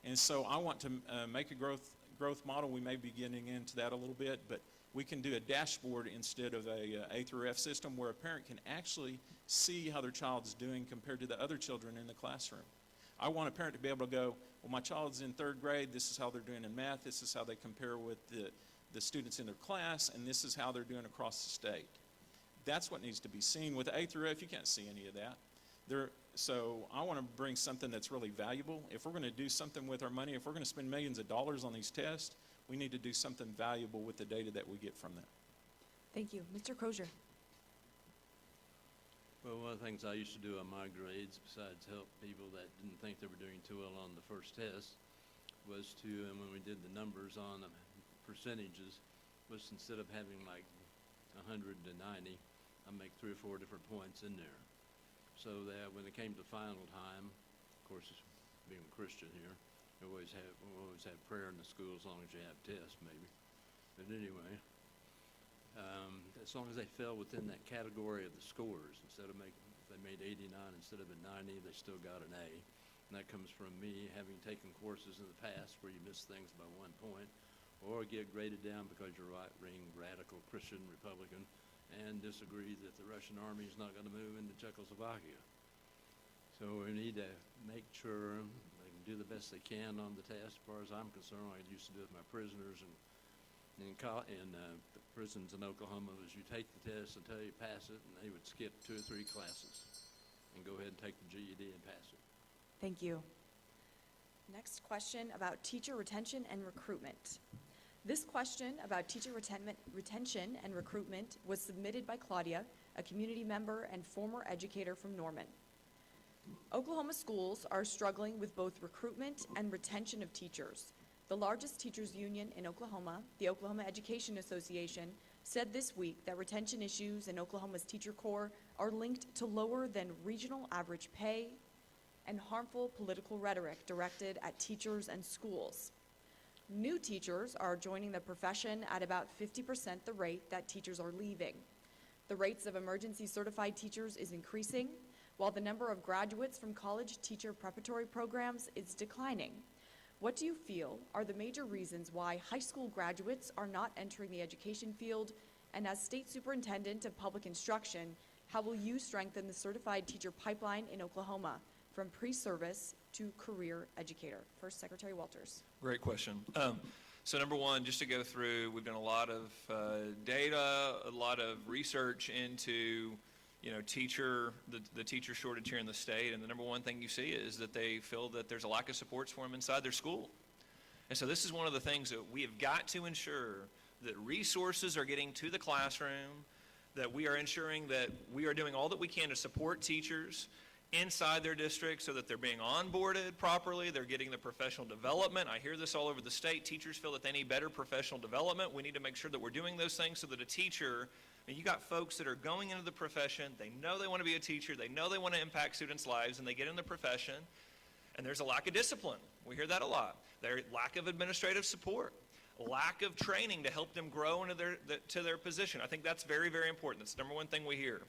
And so I want to make a growth model. We may be getting into that a little bit, but we can do a dashboard instead of a through F system where a parent can actually see how their child is doing compared to the other children in the classroom. I want a parent to be able to go, well, my child's in third grade, this is how they're doing in math, this is how they compare with the students in their class, and this is how they're doing across the state. That's what needs to be seen. With A through F, you can't see any of that. So I want to bring something that's really valuable. If we're going to do something with our money, if we're going to spend millions of dollars on these tests, we need to do something valuable with the data that we get from them. Thank you. Mr. Crozier. Well, one of the things I used to do on my grades, besides help people that didn't think they were doing too well on the first test, was to, and when we did the numbers on the percentages, was instead of having like 100 to 90, I'd make 3 or 4 different points in there. So that when it came to final time, of course, being a Christian here, we always have prayer in the school as long as you have tests, maybe. But anyway, as long as they fell within that category of the scores, instead of if they made 89 instead of a 90, they still got an A. And that comes from me having taken courses in the past where you miss things by 1 point, or get graded down because you're right-wing, radical Christian Republican, and disagree that the Russian army is not going to move into Czechoslovakia. So we need to make sure they can do the best they can on the test. As far as I'm concerned, I used to do it with my prisoners and the prisons in Oklahoma was you take the test until you pass it, and they would skip 2 or 3 classes and go ahead and take the GED and pass it. Thank you. Next question about teacher retention and recruitment. This question about teacher retention and recruitment was submitted by Claudia, a community member and former educator from Norman. Oklahoma schools are struggling with both recruitment and retention of teachers. The largest teachers union in Oklahoma, the Oklahoma Education Association, said this week that retention issues in Oklahoma's teacher corps are linked to lower than regional average pay and harmful political rhetoric directed at teachers and schools. New teachers are joining the profession at about 50% the rate that teachers are leaving. The rates of emergency certified teachers is increasing, while the number of graduates from college teacher preparatory programs is declining. What do you feel are the major reasons why high school graduates are not entering the education field? And as State Superintendent of Public Instruction, how will you strengthen the certified teacher pipeline in Oklahoma from pre-service to career educator? First, Secretary Walters. Great question. So number one, just to go through, we've done a lot of data, a lot of research into, the teacher shortage here in the state, and the number one thing you see is that they feel that there's a lack of supports for them inside their school. And so this is one of the things that we have got to ensure, that resources are getting to the classroom, that we are ensuring that we are doing all that we can to support teachers inside their district so that they're being onboarded properly, they're getting the professional development. I hear this all over the state. Teachers feel that they need better professional development. We need to make sure that we're doing those things so that a teacher, you got folks that are going into the profession, they know they want to be a teacher, they know they want to impact students' lives, and they get in the profession, and there's a lack of discipline. We hear that a lot. There's lack of administrative support, lack of training to help them grow into their position. I think that's very, very important. That's the number one thing we hear.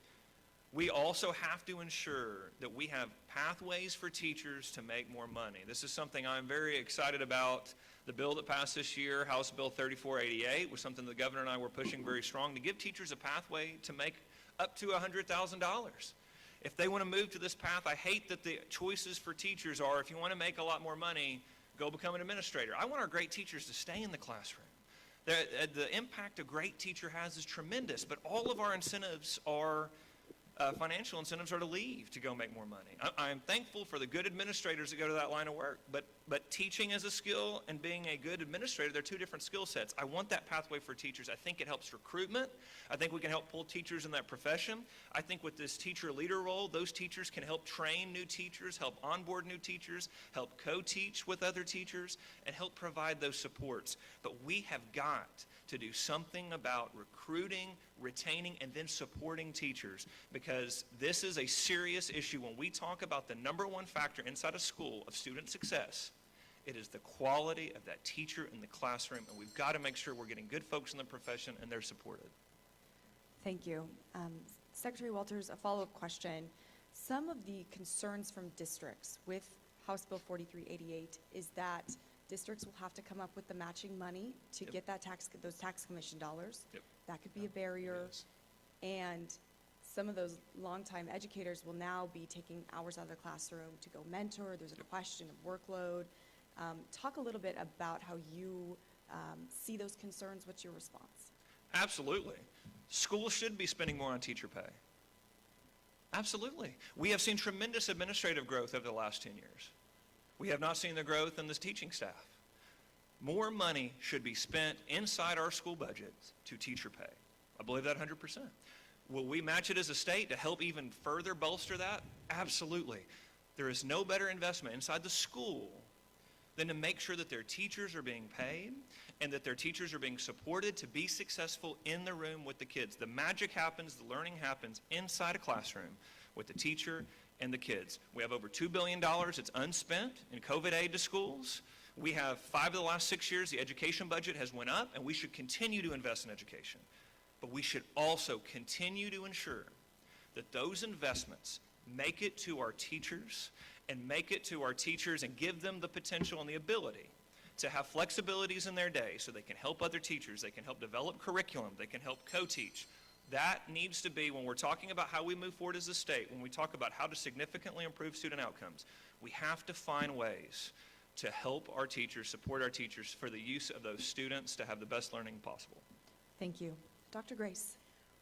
We also have to ensure that we have pathways for teachers to make more money. This is something I'm very excited about. The bill that passed this year, House Bill 3488, was something the governor and I were pushing very strong to give teachers a pathway to make up to $100,000. If they want to move to this path, I hate that the choices for teachers are, if you want to make a lot more money, go become an administrator. I want our great teachers to stay in the classroom. The impact a great teacher has is tremendous, but all of our incentives are financial incentives are to leave to go make more money. I'm thankful for the good administrators that go to that line of work, but teaching as a skill and being a good administrator, they're two different skill sets. I want that pathway for teachers. I think it helps recruitment. I think we can help pull teachers in that profession. I think with this teacher leader role, those teachers can help train new teachers, help onboard new teachers, help co-teach with other teachers, and help provide those supports. But we have got to do something about recruiting, retaining, and then supporting teachers, because this is a serious issue. When we talk about the number one factor inside a school of student success, it is the quality of that teacher in the classroom, and we've got to make sure we're getting good folks in the profession and they're supported. Thank you. Secretary Walters, a follow-up question. Some of the concerns from districts with House Bill 4388 is that districts will have to come up with the matching money to Yep. get those tax commission dollars. Yep. That could be a barrier. Yes. And some of those longtime educators will now be taking hours out of the classroom to go mentor. There's a question of workload. Talk a little bit about how you see those concerns. What's your response? Absolutely. Schools should be spending more on teacher pay. Absolutely. We have seen tremendous administrative growth over the last 10 years. We have not seen the growth in this teaching staff. More money should be spent inside our school budgets to teacher pay. I believe that 100%. Will we match it as a state to help even further bolster that? Absolutely. There is no better investment inside the school than to make sure that their teachers are being paid and that their teachers are being supported to be successful in the room with the kids. The magic happens, the learning happens inside a classroom with the teacher and the kids. We have over $2 billion that's unspent in COVID aid to schools. We have 5 of the last 6 years, the education budget has went up, and we should continue to invest in education. But we should also continue to ensure that those investments make it to our teachers and give them the potential and the ability to have flexibilities in their day so they can help other teachers, they can help develop curriculum, they can help co-teach. That needs to be, when we're talking about how we move forward as a state, when we talk about how to significantly improve student outcomes, we have to find ways to help our teachers, support our teachers for the use of those students to have the best learning possible. Thank you. Dr. Grace.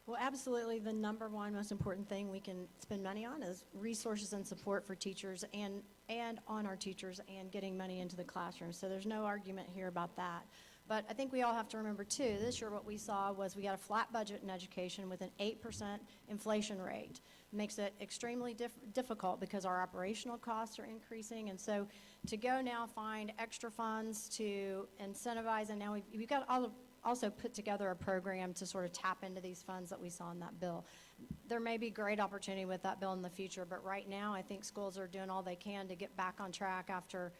Well, absolutely, the number one most important thing we can spend money on is resources and support for teachers and on our teachers and getting money into the classroom. So there's no argument here about that. But I think we all have to remember, too, this year what we saw was we got a flat budget in education with an 8% inflation rate. It makes it extremely difficult because our operational costs are increasing. And so to go now find extra funds to incentivize, and now we've got also put together a program to sort of tap into these funds that we saw in that bill. There may be great opportunity with that bill in the future, but right now I think schools are doing all they can to get back on track after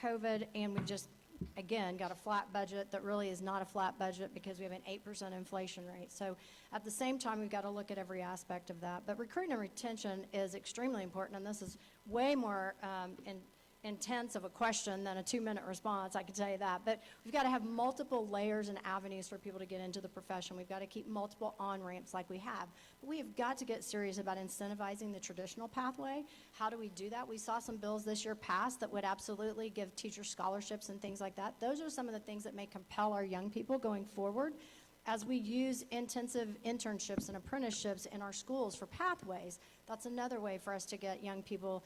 COVID, and we've just, again, got a flat budget that really is not a flat budget because we have an 8% inflation rate. So at the same time, we've got to look at every aspect of that. But recruitment and retention is extremely important, and this is way more intense of a question than a 2-minute response, I can tell you that. But we've got to have multiple layers and avenues for people to get into the profession. We've got to keep multiple on-ramps like we have. But we have got to get serious about incentivizing the traditional pathway. How do we do that? We saw some bills this year passed that would absolutely give teacher scholarships and things like that. Those are some of the things that may compel our young people going forward. As we use intensive internships and apprenticeships in our schools for pathways, that's another way for us to get young people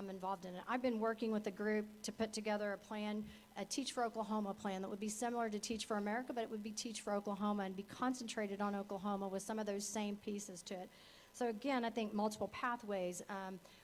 involved in it. I've been working with a group to put together a plan, a Teach for Oklahoma plan that would be similar to Teach for America, but it would be Teach for Oklahoma and be concentrated on Oklahoma with some of those same pieces to it. So again, I think multiple pathways.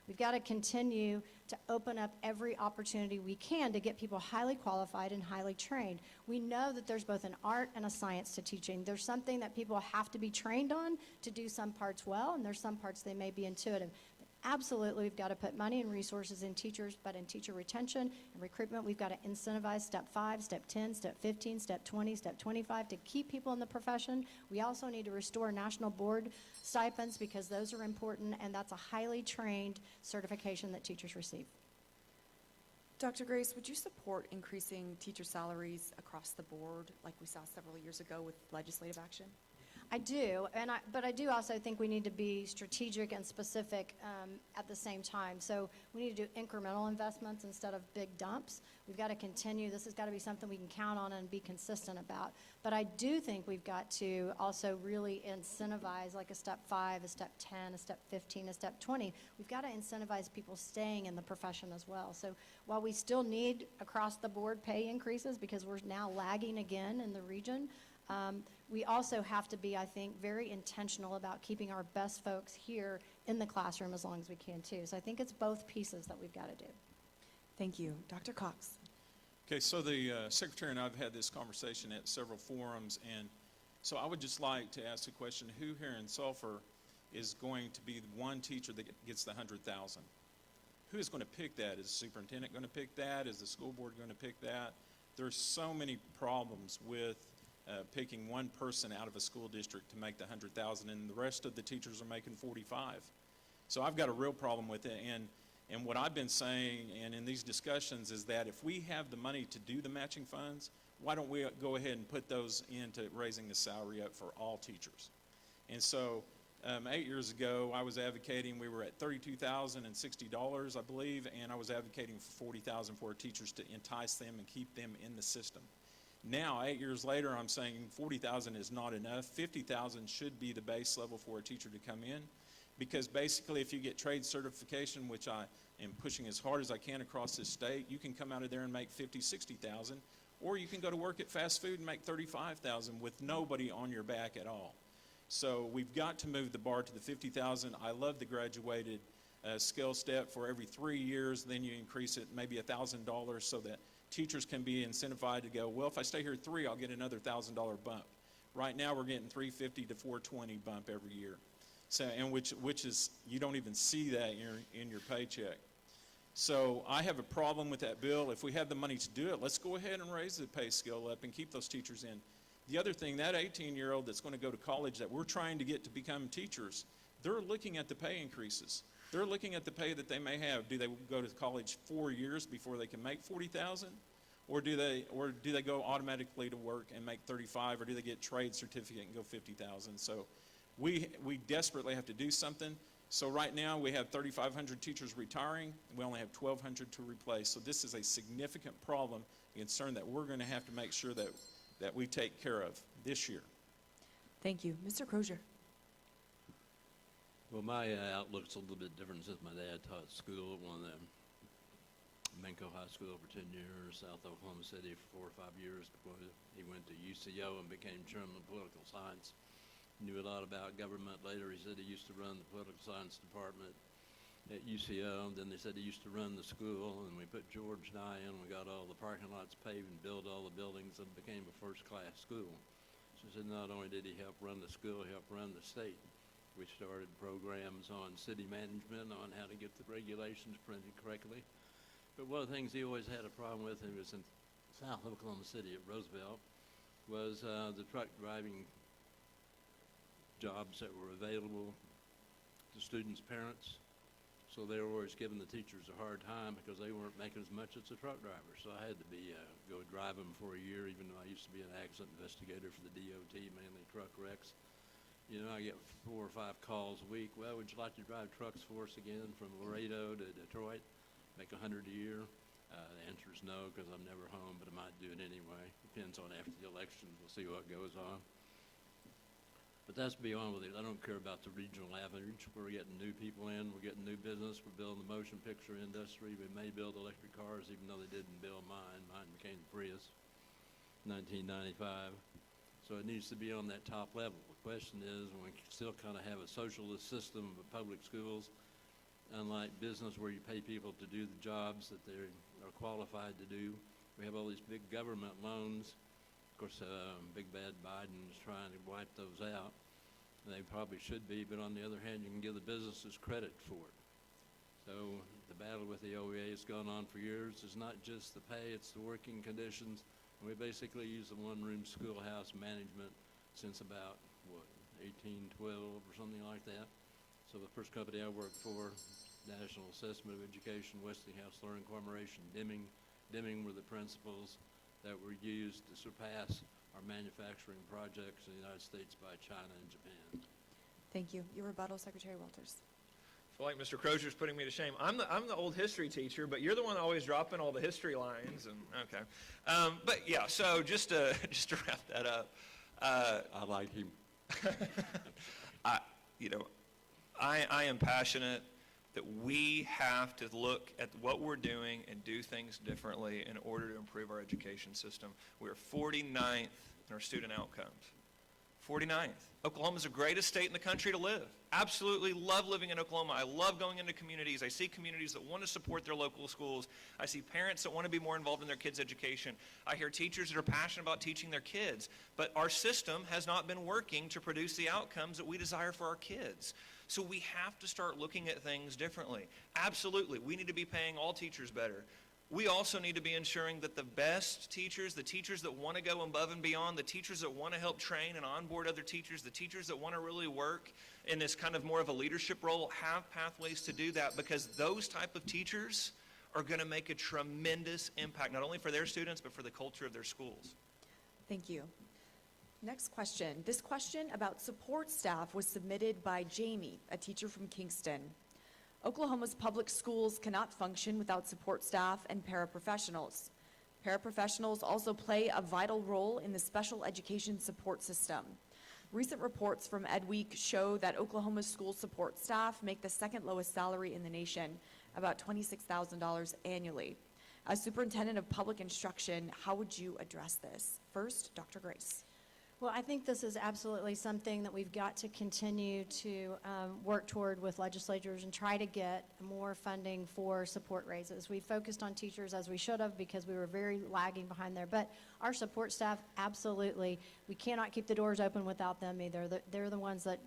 We've got to continue to open up every opportunity we can to get people highly qualified and highly trained. We know that there's both an art and a science to teaching. There's something that people have to be trained on to do some parts well, and there's some parts they may be intuitive. But absolutely, we've got to put money and resources in teachers, but in teacher retention and recruitment, we've got to incentivize step 5, step 10, step 15, step 20, step 25 to keep people in the profession. We also need to restore national board stipends because those are important, and that's a highly trained certification that teachers receive. Dr. Grace, would you support increasing teacher salaries across the board like we saw several years ago with legislative action? I do, but I do also think we need to be strategic and specific at the same time. So we need to do incremental investments instead of big dumps. We've got to continue. This has got to be something we can count on and be consistent about. But I do think we've got to also really incentivize like a step 5, a step 10, a step 15, a step 20. We've got to incentivize people staying in the profession as well. So while we still need across the board pay increases because we're now lagging again in the region, we also have to be, I think, very intentional about keeping our best folks here in the classroom as long as we can, too. So I think it's both pieces that we've got to do. Thank you. Dr. Cox. Okay, so the Secretary and I have had this conversation at several forums, and so I would just like to ask the question, who here in Sulphur is going to be the one teacher that gets the $100,000? Who is going to pick that? Is the superintendent going to pick that? Is the school board going to pick that? There's so many problems with picking one person out of a school district to make the $100,000, and the rest of the teachers are making $45,000. So I've got a real problem with it, and what I've been saying, and in these discussions, is that if we have the money to do the matching funds, why don't we go ahead and put those into raising the salary up for all teachers? And so 8 years ago, I was advocating, we were at $32,060, I believe, and I was advocating for $40,000 for our teachers to entice them and keep them in the system. Now, 8 years later, I'm saying $40,000 is not enough. $50,000 should be the base level for a teacher to come in, because basically if you get trade certification, which I am pushing as hard as I can across this state, you can come out of there and make $50,000, $60,000, or you can go to work at fast food and make $35,000 with nobody on your back at all. So we've got to move the bar to the $50,000. I love the graduated scale step for every 3 years, then you increase it maybe $1,000 so that teachers can be incentivized to go, well, if I stay here 3, I'll get another $1,000 bump. Right now, we're getting $350 to $420 bump every year. So, and which is, you don't even see that in your paycheck. So I have a problem with that bill. If we have the money to do it, let's go ahead and raise the pay scale up and keep those teachers in. The other thing, that 18-year-old that's going to go to college that we're trying to get to become teachers, they're looking at the pay increases. They're looking at the pay that they may have. Do they go to college 4 years before they can make $40,000? Or do they go automatically to work and make $35,000, or do they get trade certificate and go $50,000? So we desperately have to do something. So right now we have 3,500 teachers retiring, and we only have 1,200 to replace. So this is a significant problem, a concern that we're going to have to make sure that we take care of this year. Thank you. Mr. Crozier. Well, my outlook's a little bit different since my dad taught school at one of them. Manco High School for 10 years, South Oklahoma City for 4 or 5 years before he went to UCO and became chairman of political science. Knew a lot about government. Later, he said he used to run the political science department at UCO. Then they said he used to run the school, and we put George and I in. We got all the parking lots paved and built all the buildings, and became a first-class school. So he said not only did he help run the school, he helped run the state. We started programs on city management, on how to get the regulations printed correctly. But one of the things he always had a problem with, and it was in South Oklahoma City at Roosevelt, was the truck driving jobs that were available to students' parents. So they were always giving the teachers a hard time because they weren't making as much as the truck drivers. So I had to go drive them for a year, even though I used to be an accident investigator for the DOT, mainly truck wrecks. You know, I get 4 or 5 calls a week. Well, would you like to drive trucks for us again from Laredo to Detroit? Make $100 a year? The answer is no, because I'm never home, but I might do it anyway. Depends on after the elections. We'll see what goes on. But that's beyond with it. I don't care about the regional average. We're getting new people in. We're getting new business. We're building the motion picture industry. We may build electric cars, even though they didn't build mine. Mine became the Prius, 1995. So it needs to be on that top level. The question is, we still kind of have a socialist system of public schools, unlike business where you pay people to do the jobs that they are qualified to do. We have all these big government loans. Of course, big bad Biden is trying to wipe those out. And they probably should be, but on the other hand, you can give the businesses credit for it. So the battle with the OEA has gone on for years. It's not just the pay, it's the working conditions. And we basically use the one-room schoolhouse management since about, 1812 or something like that. So the first company I worked for, National Assessment of Education, Westinghouse Learning Corporation, Deming were the principles that were used to surpass our manufacturing projects in the United States by China and Japan. Thank you. Your rebuttal, Secretary Walters. I feel like Mr. Crozier's putting me to shame. I'm the old history teacher, but you're the one always dropping all the history lines. And okay, but yeah. So just to wrap that up, I like him. I am passionate that we have to look at what we're doing and do things differently in order to improve our education system. We're 49th in our student outcomes. 49th. Oklahoma's the greatest state in the country to live. Absolutely love living in Oklahoma. I love going into communities. I see communities that want to support their local schools. I see parents that want to be more involved in their kids' education. I hear teachers that are passionate about teaching their kids. But our system has not been working to produce the outcomes that we desire for our kids. So we have to start looking at things differently. Absolutely, we need to be paying all teachers better. We also need to be ensuring that the best teachers, the teachers that want to go above and beyond, the teachers that want to help train and onboard other teachers, the teachers that want to really work in this kind of more of a leadership role, have pathways to do that, because those type of teachers are going to make a tremendous impact, not only for their students, but for the culture of their schools. Thank you. Next question. This question about support staff was submitted by Jamie, a teacher from Kingston. Oklahoma's public schools cannot function without support staff and paraprofessionals. Paraprofessionals also play a vital role in the special education support system. Recent reports from Ed Week show that Oklahoma's school support staff make the second lowest salary in the nation, about $26,000 annually. As Superintendent of Public Instruction, how would you address this? First, Dr. Grace. Well, I think this is absolutely something that we've got to continue to work toward with legislators and try to get more funding for support raises. We focused on teachers as we should have, because we were very lagging behind there. But our support staff, absolutely, we cannot keep the doors open without them either. They're the ones that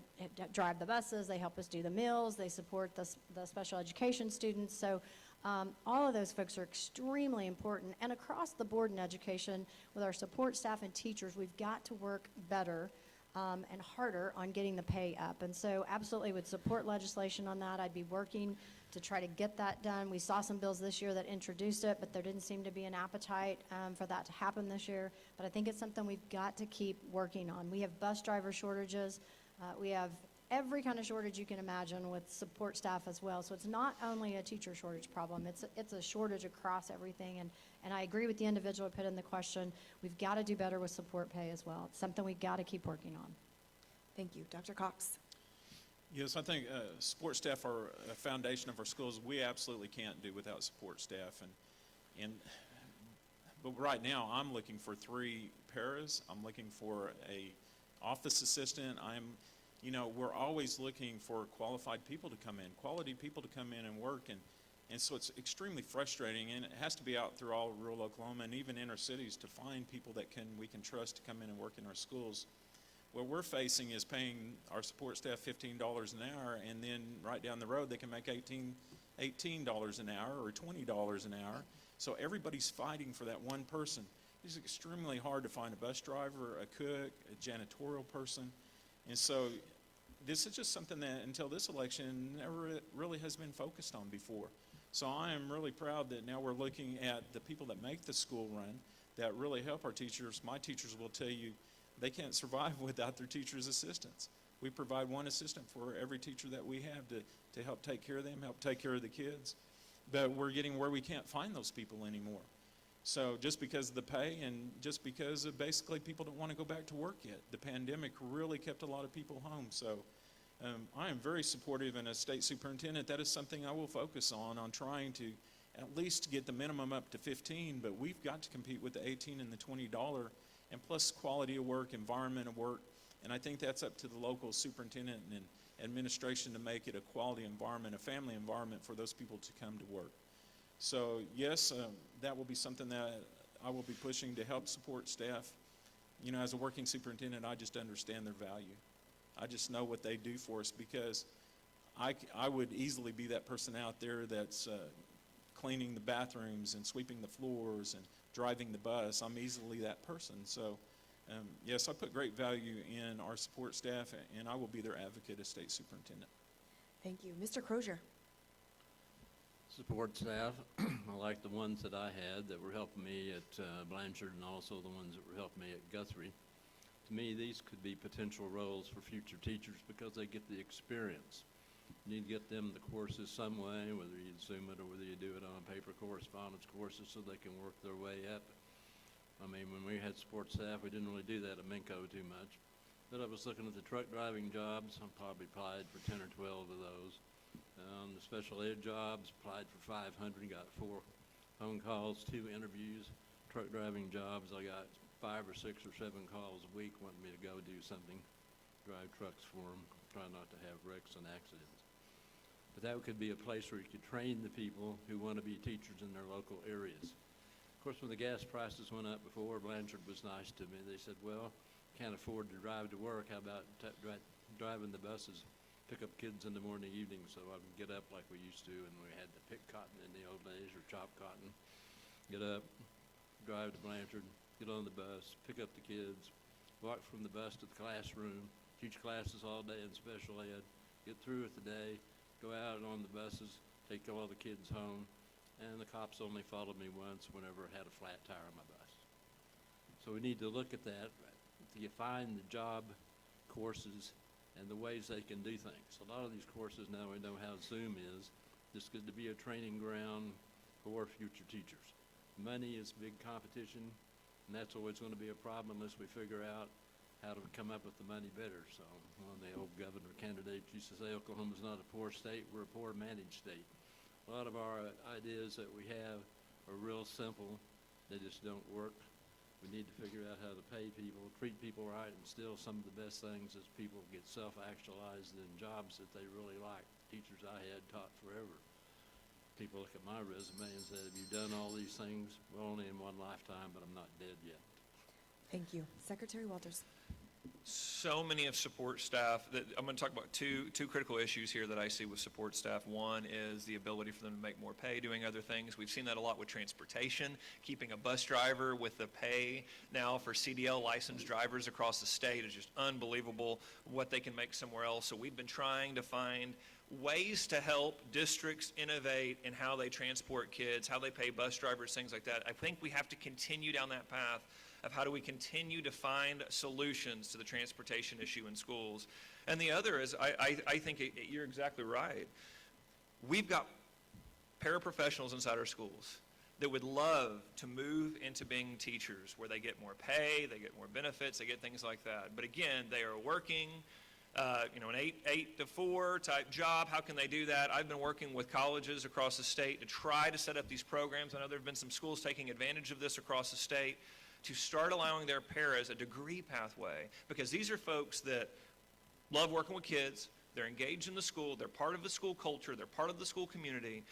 drive the buses, they help us do the meals, they support the special education students. So all of those folks are extremely important. And across the board in education, with our support staff and teachers, we've got to work better and harder on getting the pay up. And so absolutely would support legislation on that. I'd be working to try to get that done. We saw some bills this year that introduced it, but there didn't seem to be an appetite for that to happen this year. But I think it's something we've got to keep working on. We have bus driver shortages. We have every kind of shortage you can imagine with support staff as well. So it's not only a teacher shortage problem, it's a shortage across everything. And I agree with the individual who put in the question. We've got to do better with support pay as well. It's something we've got to keep working on. Thank you. Dr. Cox. Yes, I think support staff are a foundation of our schools. We absolutely can't do without support staff. But right now, I'm looking for 3 paras. I'm looking for a office assistant. We're always looking for qualified people to come in, quality people to come in and work. And so it's extremely frustrating, and it has to be out through all rural Oklahoma and even inner cities to find people that we can trust to come in and work in our schools. What we're facing is paying our support staff $15 an hour, and then right down the road they can make $18 an hour or $20 an hour. So everybody's fighting for that one person. It's extremely hard to find a bus driver, a cook, a janitorial person. And so this is just something that until this election never really has been focused on before. So I am really proud that now we're looking at the people that make the school run, that really help our teachers. My teachers will tell you they can't survive without their teacher's assistants. We provide one assistant for every teacher that we have to help take care of them, help take care of the kids. But we're getting where we can't find those people anymore. So just because of the pay and just because of basically people don't want to go back to work yet. The pandemic really kept a lot of people home. So I am very supportive, and as state superintendent, that is something I will focus on trying to at least get the minimum up to 15, but we've got to compete with the 18 and the $20, and plus quality of work, environment of work, and I think that's up to the local superintendent and administration to make it a quality environment, a family environment for those people to come to work. So yes, that will be something that I will be pushing to help support staff. You know, as a working superintendent, I just understand their value. I just know what they do for us, because I would easily be that person out there that's cleaning the bathrooms and sweeping the floors and driving the bus. I'm easily that person. So yes, I put great value in our support staff, and I will be their advocate as state superintendent. Thank you. Mr. Crozier. Support staff, I like the ones that I had that were helping me at Blanchard, and also the ones that were helping me at Guthrie. To me, these could be potential roles for future teachers because they get the experience. You need to get them the courses some way, whether you Zoom it or whether you do it on paper correspondence courses, so they can work their way up. I mean, when we had support staff, we didn't really do that at Minco too much. But I was looking at the truck driving jobs. I probably applied for 10 or 12 of those. The special ed jobs, applied for 500, got 4 phone calls, 2 interviews. Truck driving jobs, I got 5 or 6 or 7 calls a week wanting me to go do something, drive trucks for them, try not to have wrecks and accidents. But that could be a place where you could train the people who want to be teachers in their local areas. Of course, when the gas prices went up before, Blanchard was nice to me. They said, well, can't afford to drive to work. How about driving the buses, pick up kids in the morning, evening, so I would get up like we used to, and we had to pick cotton in the old days, or chop cotton. Get up, drive to Blanchard, get on the bus, pick up the kids, walk from the bus to the classroom, teach classes all day in special ed, get through with the day, go out on the buses, take all the kids home, and the cops only followed me once whenever I had a flat tire on my bus. So we need to look at that. You find the job courses and the ways they can do things. A lot of these courses now, we know how Zoom is. This is to be a training ground for future teachers. Money is big competition, and that's always going to be a problem unless we figure out how to come up with the money better. So one of the old governor candidates used to say, Oklahoma's not a poor state, we're a poor managed state. A lot of our ideas that we have are real simple. They just don't work. We need to figure out how to pay people, treat people right, and still some of the best things is people get self-actualized in jobs that they really like. Teachers I had taught forever. People look at my resume and say, have you done all these things? Well, only in one lifetime, but I'm not dead yet. Thank you. Secretary Walters. So many of support staff, that I'm going to talk about two critical issues here that I see with support staff. One is the ability for them to make more pay doing other things. We've seen that a lot with transportation, keeping a bus driver with the pay now for CDL licensed drivers across the state is just unbelievable what they can make somewhere else. So we've been trying to find ways to help districts innovate in how they transport kids, how they pay bus drivers, things like that. I think we have to continue down that path of how do we continue to find solutions to the transportation issue in schools. And the other is, I think you're exactly right. We've got paraprofessionals inside our schools that would love to move into being teachers, where they get more pay, they get more benefits, they get things like that. But again, they are working an 8 to 4 type job. How can they do that? I've been working with colleges across the state to try to set up these programs. I know there have been some schools taking advantage of this across the state, to start allowing their paras a degree pathway, because these are folks that love working with kids, they're engaged in the school, they're part of the school culture, they're part of the school community,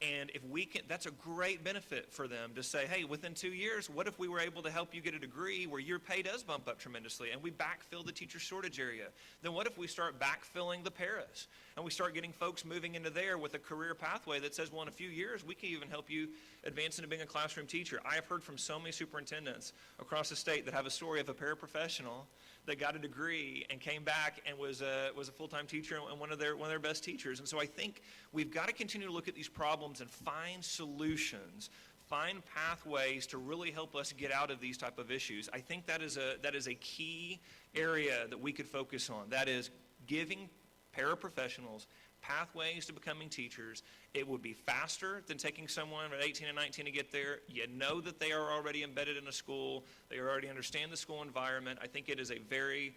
and if we can, that's a great benefit for them to say, hey, within 2 years, what if we were able to help you get a degree where your pay does bump up tremendously and we backfill the teacher shortage area? Then what if we start backfilling the paras and we start getting folks moving into there with a career pathway that says, well, in a few years, we can even help you advance into being a classroom teacher. I have heard from so many superintendents across the state that have a story of a paraprofessional that got a degree and came back and was a full-time teacher and one of their best teachers. And so I think we've got to continue to look at these problems and find solutions, find pathways to really help us get out of these type of issues. I think that is a key area that we could focus on. That is giving paraprofessionals pathways to becoming teachers. It would be faster than taking someone at 18 and 19 to get there. You know that they are already embedded in a school. They already understand the school environment. I think it is a very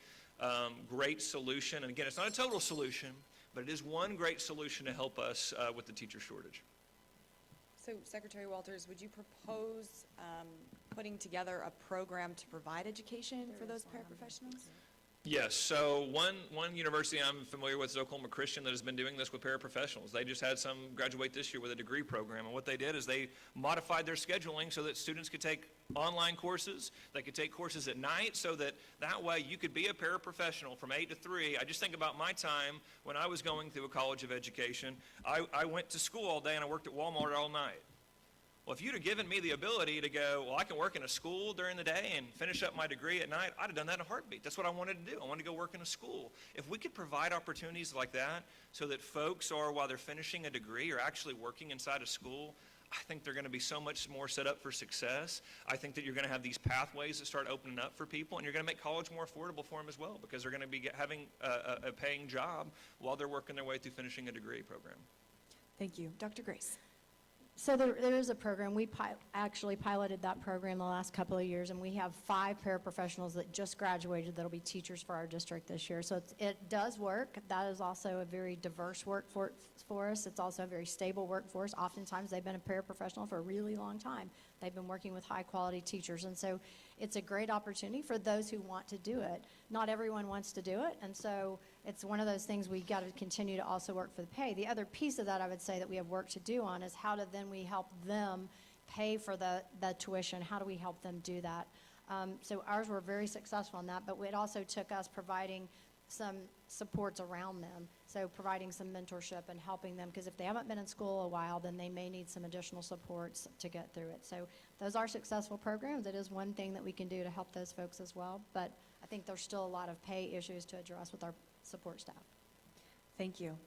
great solution. And again, it's not a total solution, but it is one great solution to help us with the teacher shortage. So Secretary Walters, would you propose putting together a program to provide education for those paraprofessionals? Yes, so one university I'm familiar with is Oklahoma Christian that has been doing this with paraprofessionals. They just had some graduate this year with a degree program, and what they did is they modified their scheduling so that students could take online courses, they could take courses at night, so that way you could be a paraprofessional from 8 to 3. I just think about my time when I was going through a college of education. I went to school all day and I worked at Walmart all night. Well, if you'd have given me the ability to go, well, I can work in a school during the day and finish up my degree at night, I'd have done that in a heartbeat. That's what I wanted to do. I wanted to go work in a school. If we could provide opportunities like that so that folks are, while they're finishing a degree, are actually working inside a school, I think they're going to be so much more set up for success. I think that you're going to have these pathways that start opening up for people, and you're going to make college more affordable for them as well, because they're going to be having a paying job while they're working their way through finishing a degree program. Thank you. Dr. Grace. So there is a program. We actually piloted that program the last couple of years, and we have 5 paraprofessionals that just graduated that will be teachers for our district this year. So it does work. That is also a very diverse workforce for us. It's also a very stable workforce. Oftentimes they've been a paraprofessional for a really long time. They've been working with high-quality teachers, and so it's a great opportunity for those who want to do it. Not everyone wants to do it, and so it's one of those things we got to continue to also work for the pay. The other piece of that I would say that we have work to do on is how do then we help them pay for the tuition? How do we help them do that? So ours were very successful in that, but it also took us providing some supports around them. So providing some mentorship and helping them, because if they haven't been in school a while, then they may need some additional supports to get through it. So those are successful programs. It is one thing that we can do to help those folks as well, but I think there's still a lot of pay issues to address with our support staff. Thank you.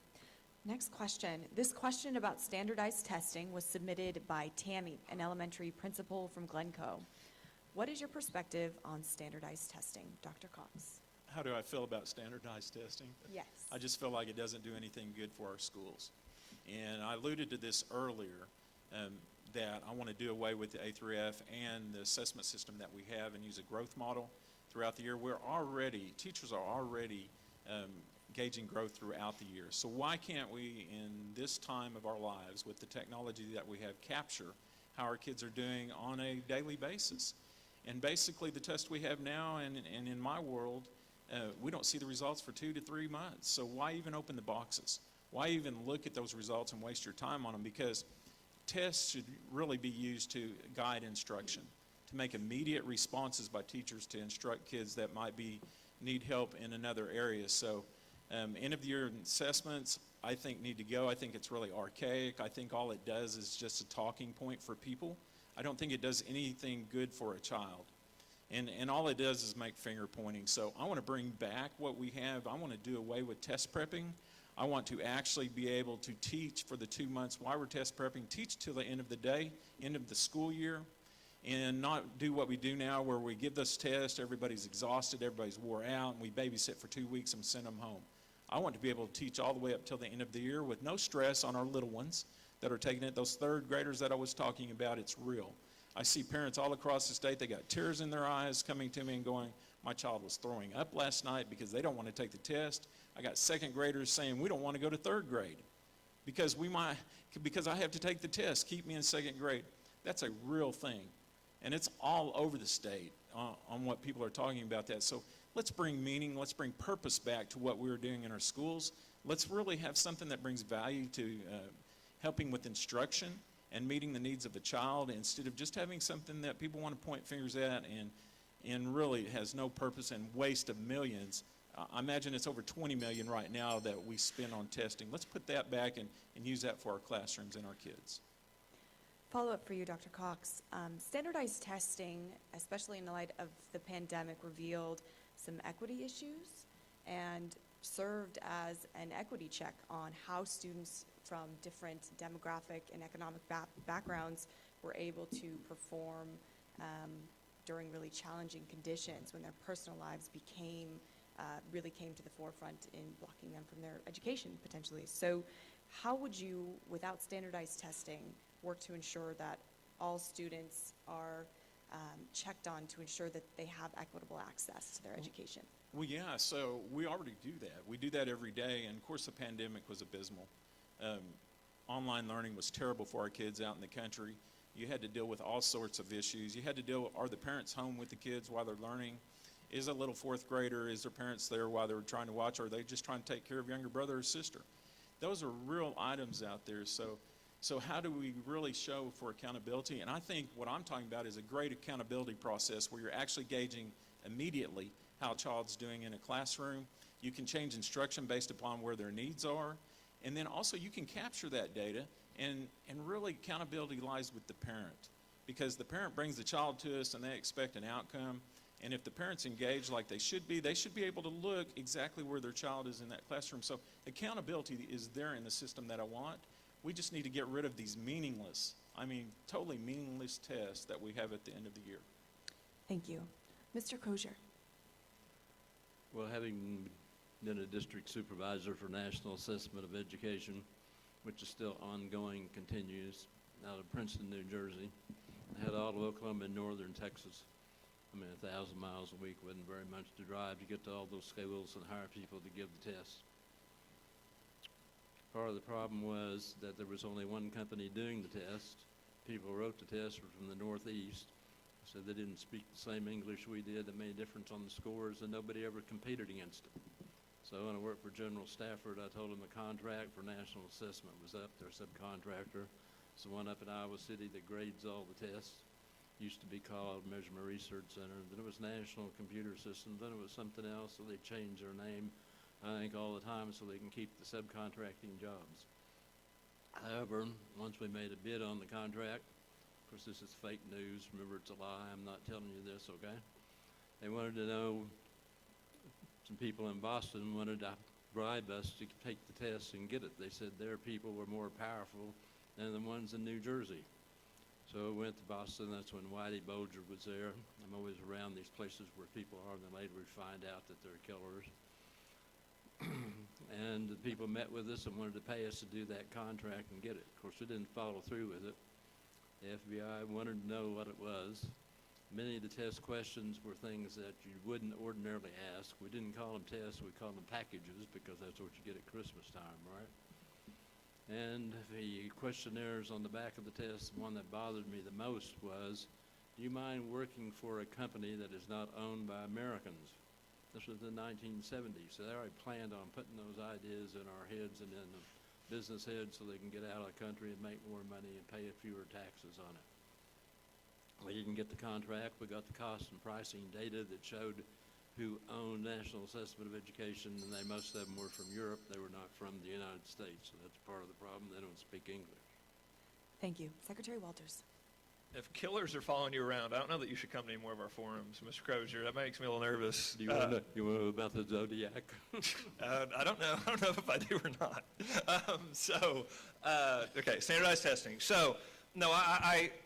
Next question. This question about standardized testing was submitted by Tammy, an elementary principal from Glencoe. What is your perspective on standardized testing? Dr. Cox. How do I feel about standardized testing? Yes. I just feel like it doesn't do anything good for our schools. And I alluded to this earlier, that I want to do away with the A through F and the assessment system that we have and use a growth model throughout the year. Teachers are already gauging growth throughout the year. So why can't we, in this time of our lives, with the technology that we have, capture how our kids are doing on a daily basis? And basically the test we have now, and in my world, we don't see the results for 2 to 3 months. So why even open the boxes? Why even look at those results and waste your time on them? Because tests should really be used to guide instruction, to make immediate responses by teachers to instruct kids that might need help in another area. So end of the year assessments, I think, need to go. I think it's really archaic. I think all it does is just a talking point for people. I don't think it does anything good for a child. And all it does is make finger pointing. So I want to bring back what we have. I want to do away with test prepping. I want to actually be able to teach for the 2 months while we're test prepping, teach till the end of the day, end of the school year, and not do what we do now where we give this test, everybody's exhausted, everybody's wore out, and we babysit for 2 weeks and send them home. I want to be able to teach all the way up till the end of the year with no stress on our little ones that are taking it. Those third graders that I was talking about, it's real. I see parents all across the state, they got tears in their eyes coming to me and going, my child was throwing up last night because they don't want to take the test. I got second graders saying, we don't want to go to third grade because I have to take the test. Keep me in second grade. That's a real thing. And it's all over the state on what people are talking about that. So let's bring meaning, let's bring purpose back to what we're doing in our schools. Let's really have something that brings value to helping with instruction and meeting the needs of a child, instead of just having something that people want to point fingers at and really has no purpose and waste of millions. I imagine it's over 20 million right now that we spend on testing. Let's put that back and use that for our classrooms and our kids. Follow-up for you, Dr. Cox. Standardized testing, especially in the light of the pandemic, revealed some equity issues and served as an equity check on how students from different demographic and economic backgrounds were able to perform during really challenging conditions when their personal lives really came to the forefront in blocking them from their education potentially. So how would you, without standardized testing, work to ensure that all students are checked on to ensure that they have equitable access to their education? Well, yeah, so we already do that. We do that every day, and of course the pandemic was abysmal. Online learning was terrible for our kids out in the country. You had to deal with all sorts of issues. You had to deal with, are the parents home with the kids while they're learning? Is a little fourth grader, is their parents there while they're trying to watch, or are they just trying to take care of younger brother or sister? Those are real items out there. So how do we really show for accountability? And I think what I'm talking about is a great accountability process where you're actually gauging immediately how a child's doing in a classroom. You can change instruction based upon where their needs are. And then also you can capture that data, and really accountability lies with the parent, because the parent brings the child to us and they expect an outcome. And if the parents engage like they should be able to look exactly where their child is in that classroom. So accountability is there in the system that I want. We just need to get rid of these totally meaningless tests that we have at the end of the year. Thank you. Mr. Crozier. Well, having been a district supervisor for National Assessment of Education, which is still ongoing, continues, out of Princeton, New Jersey, I had all of Oklahoma and northern Texas. 1,000 miles a week wasn't very much to drive to get to all those schools and hire people to give the test. Part of the problem was that there was only one company doing the test. People who wrote the test were from the Northeast, so they didn't speak the same English we did. It made a difference on the scores, and nobody ever competed against them. So when I worked for General Stafford, I told them the contract for national assessment was up. Their subcontractor is the one up in Iowa City that grades all the tests. Used to be called Measurement Research Center. Then it was National Computer Systems. Then it was something else, so they changed their name, I think, all the time so they can keep the subcontracting jobs. However, once we made a bid on the contract, of course this is fake news, remember it's a lie, I'm not telling you this, okay? They wanted to know, some people in Boston wanted to bribe us to take the test and get it. They said their people were more powerful than the ones in New Jersey. So I went to Boston. That's when Whitey Bulger was there. I'm always around these places where people are, and then later we find out that they're killers. And the people met with us and wanted to pay us to do that contract and get it. Of course, we didn't follow through with it. The FBI wanted to know what it was. Many of the test questions were things that you wouldn't ordinarily ask. We didn't call them tests. We called them packages, because that's what you get at Christmas time, right? And the questionnaires on the back of the test, the one that bothered me the most was, do you mind working for a company that is not owned by Americans? This was the 1970s, so they already planned on putting those ideas in our heads and in the business heads so they can get out of the country and make more money and pay fewer taxes on it. We didn't get the contract. We got the cost and pricing data that showed who owned National Assessment of Education, and they, most of them were from Europe. They were not from the United States, so that's part of the problem. They don't speak English. Thank you. Secretary Walters. If killers are following you around, I don't know that you should come to any more of our forums, Mr. Crozier. That makes me a little nervous. Do you want to know about the Zodiac? I don't know. I don't know if I do or not. Okay, standardized testing. So, no,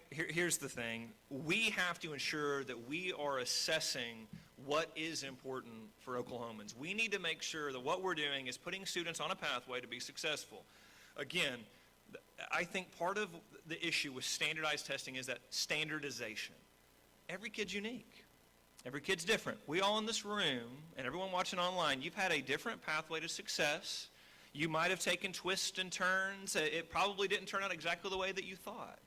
here's the thing. We have to ensure that we are assessing what is important for Oklahomans. We need to make sure that what we're doing is putting students on a pathway to be successful. Again, I think part of the issue with standardized testing is that standardization. Every kid's unique. Every kid's different. We all in this room and everyone watching online, you've had a different pathway to success. You might have taken twists and turns. It probably didn't turn out exactly the way that you thought.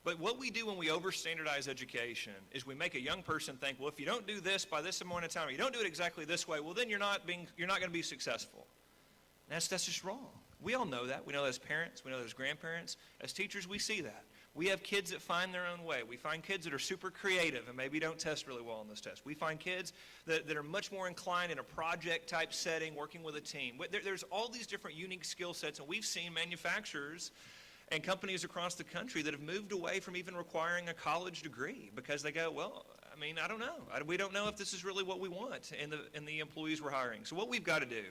But what we do when we over-standardize education is we make a young person think, well, if you don't do this by this amount of time, or you don't do it exactly this way, well, then you're not going to be successful. And that's just wrong. We all know that. We know that as parents. We know that as grandparents. As teachers, we see that. We have kids that find their own way. We find kids that are super creative and maybe don't test really well on this test. We find kids that are much more inclined in a project-type setting, working with a team. There's all these different unique skill sets, and we've seen manufacturers and companies across the country that have moved away from even requiring a college degree because they go, well, I mean, I don't know. We don't know if this is really what we want in the employees we're hiring. So what we've got to do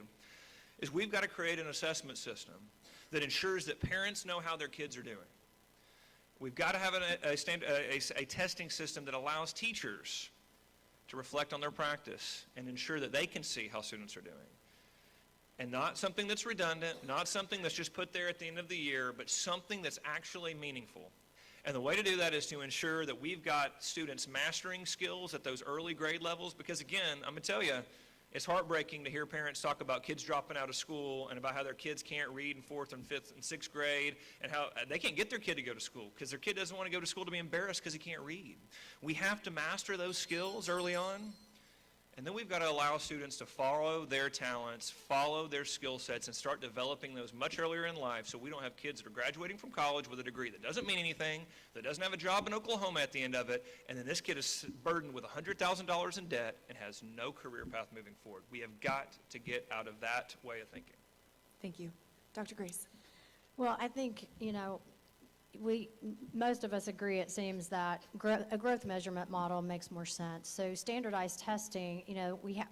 is we've got to create an assessment system that ensures that parents know how their kids are doing. We've got to have a testing system that allows teachers to reflect on their practice and ensure that they can see how students are doing. And not something that's redundant, not something that's just put there at the end of the year, but something that's actually meaningful. And the way to do that is to ensure that we've got students mastering skills at those early grade levels, because again, I'm going to tell you, it's heartbreaking to hear parents talk about kids dropping out of school and about how their kids can't read in 4th and 5th and 6th grade and how they can't get their kid to go to school because their kid doesn't want to go to school to be embarrassed because he can't read. We have to master those skills early on. And then we've got to allow students to follow their talents, follow their skill sets, and start developing those much earlier in life so we don't have kids that are graduating from college with a degree that doesn't mean anything, that doesn't have a job in Oklahoma at the end of it, and then this kid is burdened with $100,000 in debt and has no career path moving forward. We have got to get out of that way of thinking. Thank you. Dr. Grace. Well, I think, most of us agree, it seems, that a growth measurement model makes more sense. So standardized testing,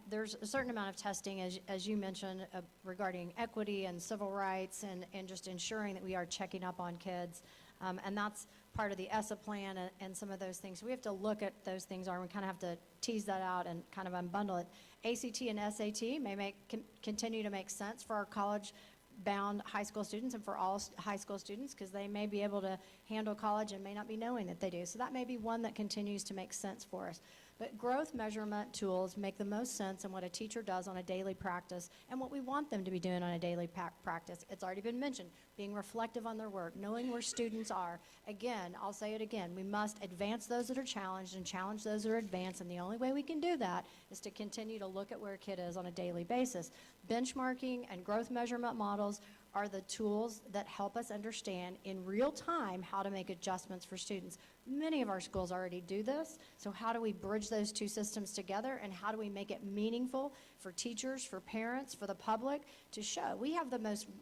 there's a certain amount of testing, as you mentioned, regarding equity and civil rights and just ensuring that we are checking up on kids. And that's part of the ESSA plan and some of those things. So we have to look at those things, we kind of have to tease that out and kind of unbundle it. ACT and SAT may continue to make sense for our college-bound high school students and for all high school students, because they may be able to handle college and may not be knowing that they do. So that may be one that continues to make sense for us. But growth measurement tools make the most sense in what a teacher does on a daily practice and what we want them to be doing on a daily practice. It's already been mentioned, being reflective on their work, knowing where students are. Again, I'll say it again, we must advance those that are challenged and challenge those that are advanced, and the only way we can do that is to continue to look at where a kid is on a daily basis. Benchmarking and growth measurement models are the tools that help us understand in real time how to make adjustments for students. Many of our schools already do this, so how do we bridge those two systems together, and how do we make it meaningful for teachers, for parents, for the public to show? We have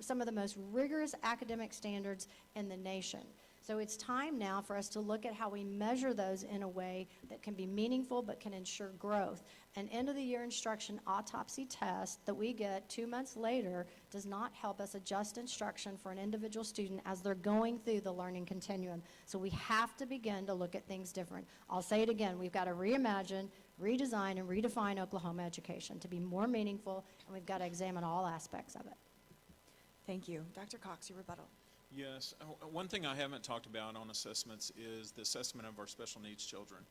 some of the most rigorous academic standards in the nation. So it's time now for us to look at how we measure those in a way that can be meaningful but can ensure growth. An end-of-the-year instruction autopsy test that we get 2 months later does not help us adjust instruction for an individual student as they're going through the learning continuum. So we have to begin to look at things different. I'll say it again, we've got to reimagine, redesign, and redefine Oklahoma education to be more meaningful, and we've got to examine all aspects of it. Thank you. Dr. Cox, your rebuttal. Yes. One thing I haven't talked about on assessments is the assessment of our special needs children.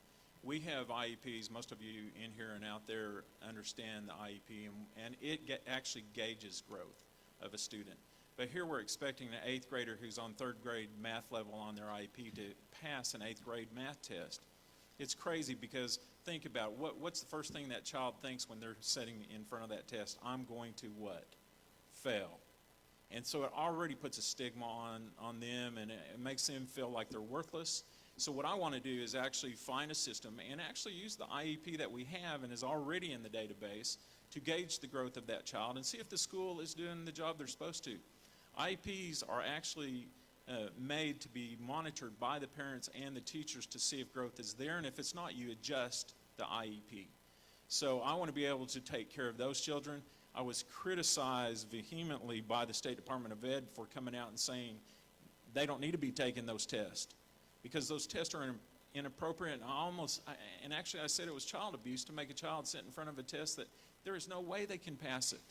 We have IEPs. Most of you in here and out there understand the IEP, and it actually gauges growth of a student. But here we're expecting an 8th grader who's on 3rd grade math level on their IEP to pass an 8th grade math test. It's crazy, because think about what's the first thing that child thinks when they're sitting in front of that test? I'm going to what? Fail. And so it already puts a stigma on them, and it makes them feel like they're worthless. So what I want to do is actually find a system and actually use the IEP that we have and is already in the database to gauge the growth of that child and see if the school is doing the job they're supposed to. IEPs are actually made to be monitored by the parents and the teachers to see if growth is there, and if it's not, you adjust the IEP. So I want to be able to take care of those children. I was criticized vehemently by the State Department of Ed for coming out and saying they don't need to be taking those tests because those tests are inappropriate. And actually I said it was child abuse to make a child sit in front of a test that there is no way they can pass it.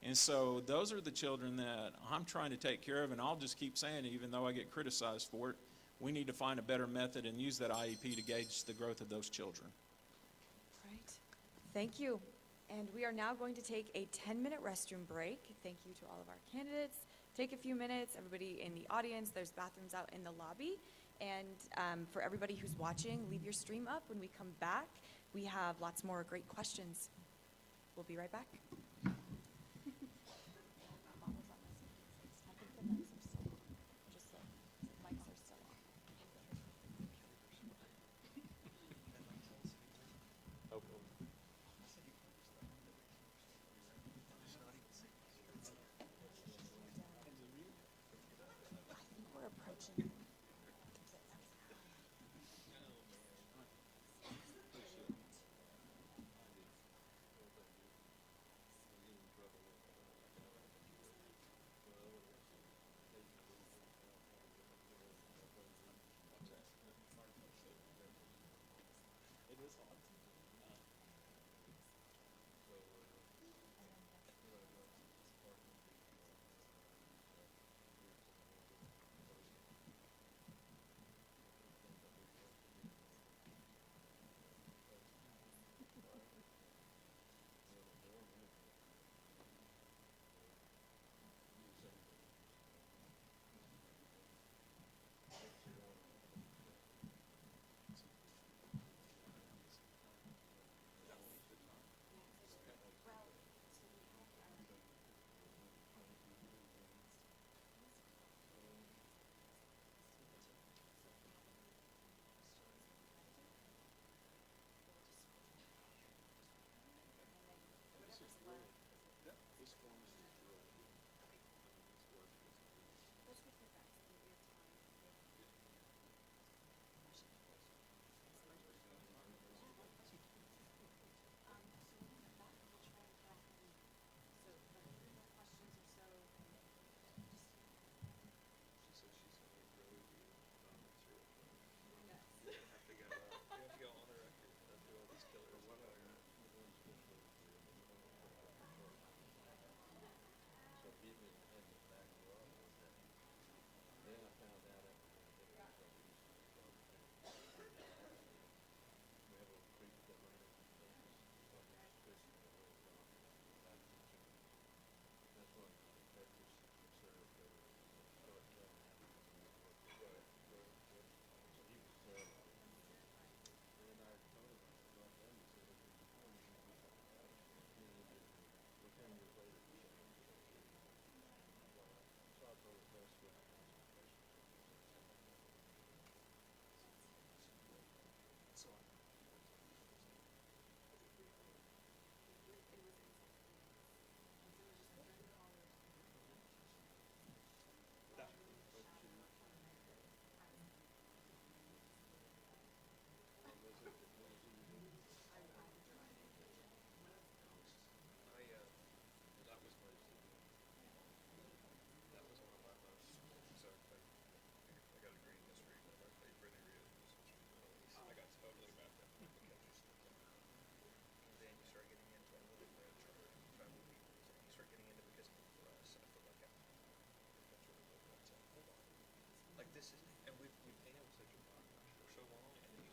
And so those are the children that I'm trying to take care of, and I'll just keep saying it even though I get criticized for it. We need to find a better method and use that IEP to gauge the growth of those children. Right. Thank you. And we are now going to take a 10-minute restroom break. Thank you to all of our candidates. Take a few minutes. Everybody in the audience, there's bathrooms out in the lobby. And for everybody who's watching, leave your stream up. When we come back, we have lots more great questions. We'll be right back.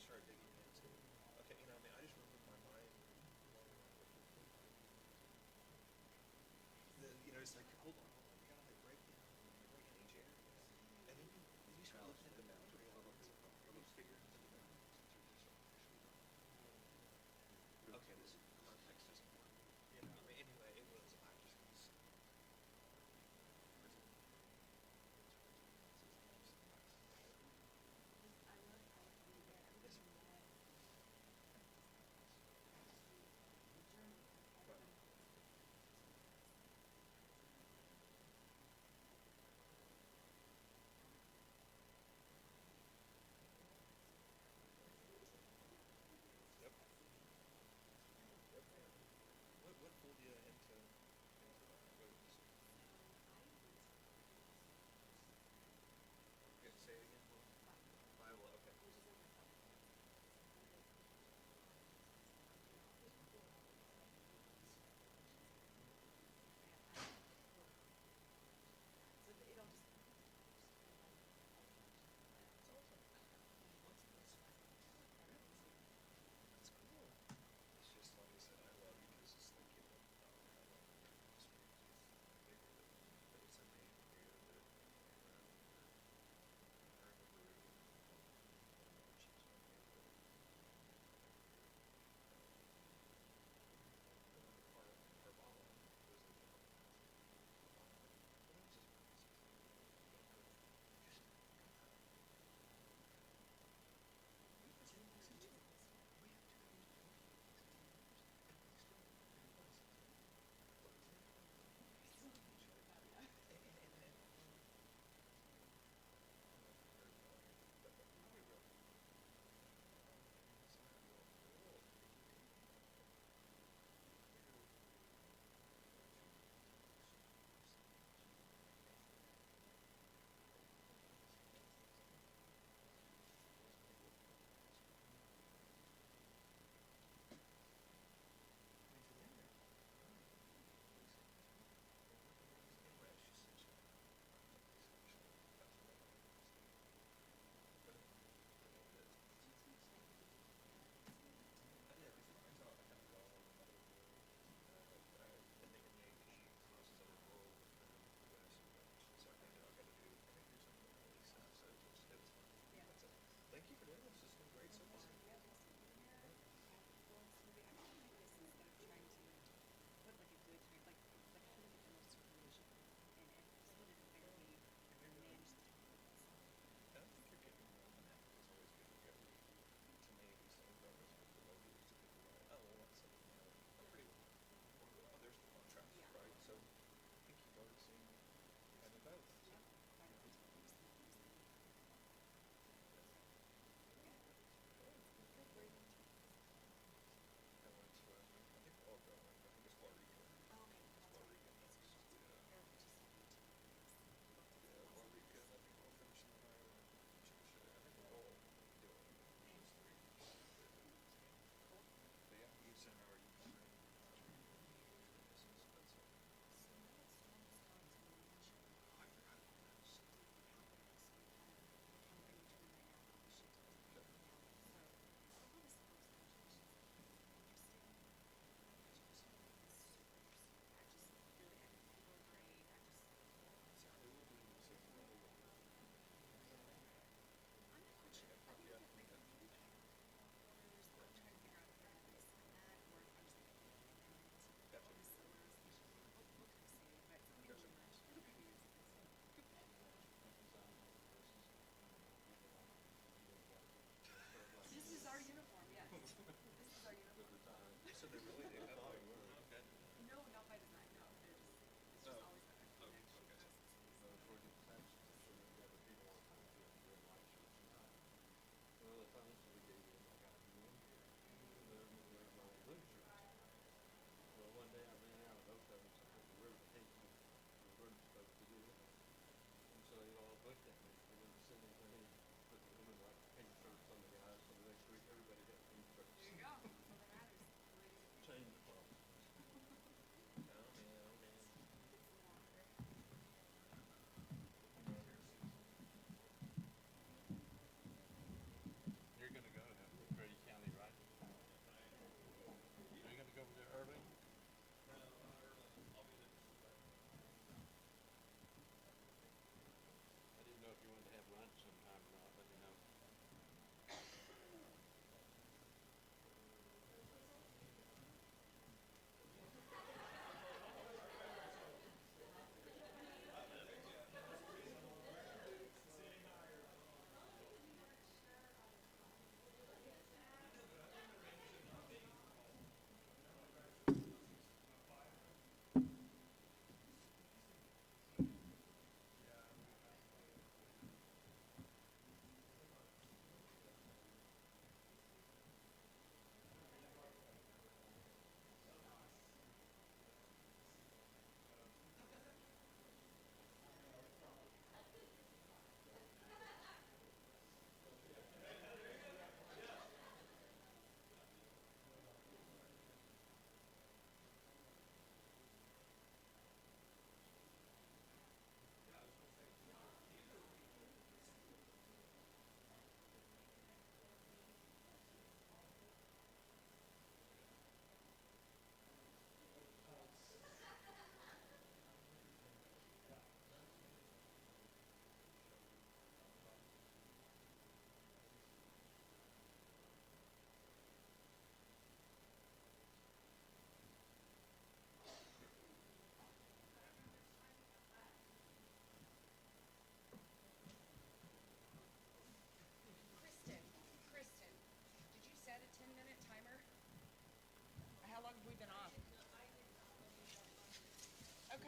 start digging into. Okay, you know, I mean, I just remember my mind. You know, it's like, hold on, you gotta like break down each area, and then you start looking at the boundary elements of these figures. Okay, this context is important. You know, I mean, anyway, it was. I just was.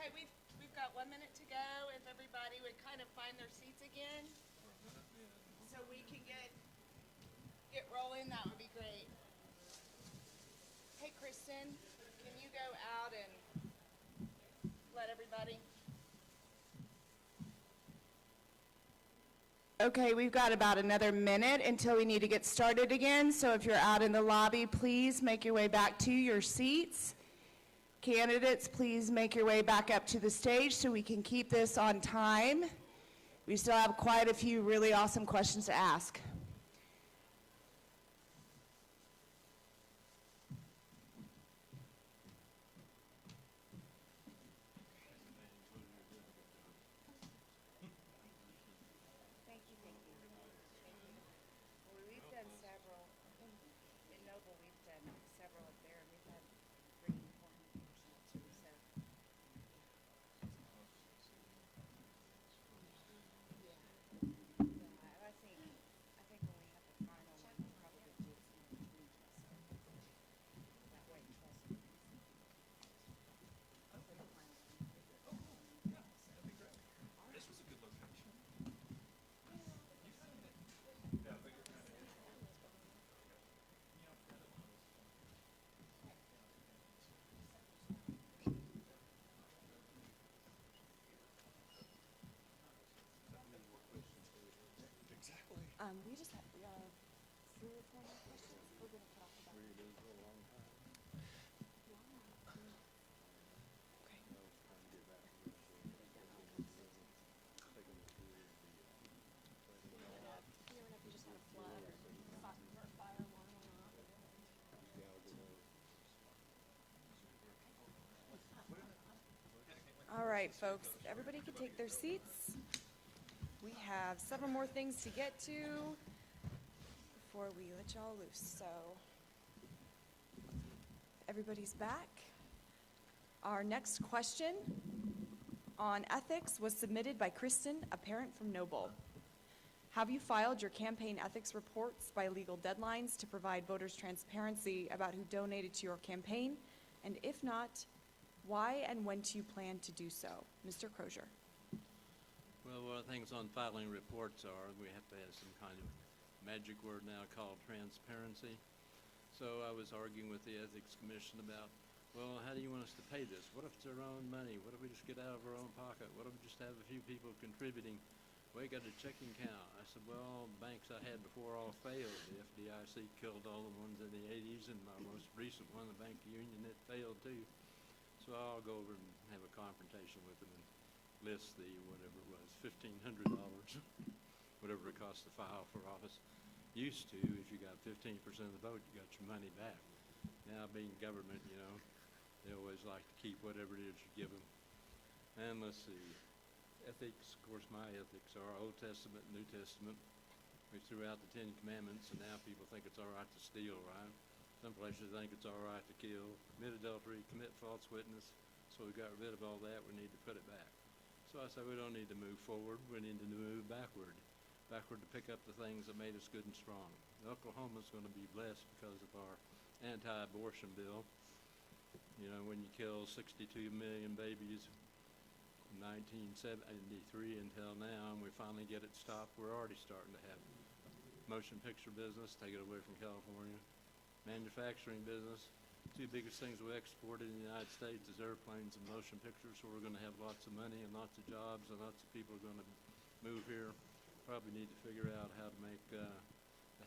Okay, we've got 1 minute to go. If everybody would kind of find their seats again, so we can get rolling, that would be great. Hey, Kristen, can you go out and let everybody? Okay, we've got about another minute until we need to get started again. So if you're out in the lobby, please make your way back to your seats. Candidates, please make your way back up to the stage so we can keep this on time. We still have quite a few really awesome questions to ask. Thank you. Well, we've done several, in Noble, we've done several up there, and we've had pretty important information too, so. Yeah, I think when we have the final one, we'll probably do it in between, so that way, trust me. This was a good location. We just have 3 or 4 more questions we're going to talk about. All right, folks, everybody can take their seats. We have several more things to get to before we let y'all loose. So everybody's back. Our next question on ethics was submitted by Kristen, a parent from Noble. Have you filed your campaign ethics reports by legal deadlines to provide voters transparency about who donated to your campaign? And if not, why and when do you plan to do so? Mr. Crozier. Well, one of the things on filing reports are we have to have some kind of magic word now called transparency. So I was arguing with the Ethics Commission about, well, how do you want us to pay this? What if it's our own money? What if we just get out of our own pocket? What if we just have a few people contributing? We got a checking account. I said, well, banks I had before all failed. The FDIC killed all the ones in the 80s, and our most recent one, the Bank Union, it failed too. So I'll go over and have a confrontation with them and list the, whatever it was, $1,500, whatever it costs to file for office. Used to, if you got 15% of the vote, you got your money back. Now, being government, you know, they always like to keep whatever it is you give them. And let's see, ethics, of course, my ethics are Old Testament and New Testament. We threw out the 10 Commandments, and now people think it's all right to steal, right? Some places think it's all right to kill, commit adultery, commit false witness. So we got rid of all that. We need to put it back. So I said we don't need to move forward. We need to move backward to pick up the things that made us good and strong. Oklahoma's going to be blessed because of our anti-abortion bill. You know, when you kill 62 million babies from 1973 until now, and we finally get it stopped, we're already starting to have motion picture business, take it away from California. Manufacturing business, 2 biggest things we export in the United States is airplanes and motion pictures, so we're going to have lots of money and lots of jobs, and lots of people are going to move here. Probably need to figure out how to make the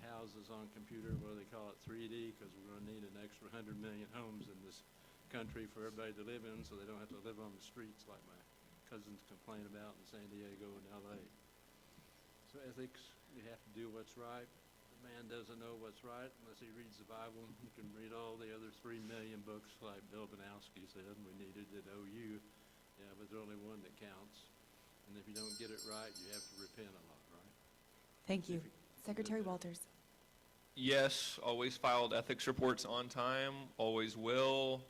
houses on computer, what do they call it, 3D, because we're going to need an extra 100 million homes in this country for everybody to live in, so they don't have to live on the streets like my cousins complain about in San Diego and LA. So ethics, you have to do what's right. Man doesn't know what's right unless he reads the Bible. You can read all the other 3 million books like Bill Banowski said we needed at OU. Yeah, but there's only one that counts. And if you don't get it right, you have to repent a lot, right? Thank you. Secretary Walters. Yes, always filed ethics reports on time, always will.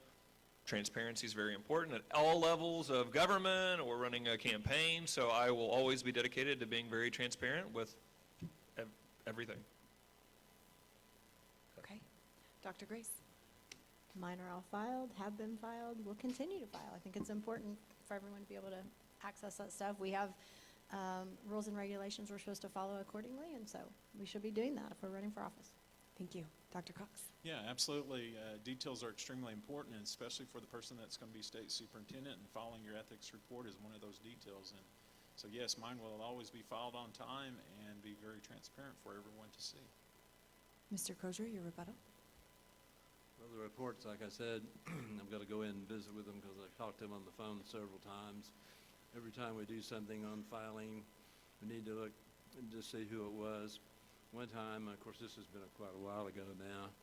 Transparency is very important at all levels of government or running a campaign, so I will always be dedicated to being very transparent with everything. Okay. Dr. Grace. Mine are all filed, have been filed, will continue to file. I think it's important for everyone to be able to access that stuff. We have rules and regulations we're supposed to follow accordingly, and so we should be doing that if we're running for office. Thank you. Dr. Cox? Yeah, absolutely. Details are extremely important, and especially for the person that's going to be state superintendent, and filing your ethics report is one of those details. And so, yes, mine will always be filed on time and be very transparent for everyone to see. Mr. Crozier, your rebuttal? Well, the reports, like I said, I've got to go in and visit with them because I've talked to them on the phone several times. Every time we do something on filing, we need to look and just see who it was. One time, of course, this has been quite a while ago now,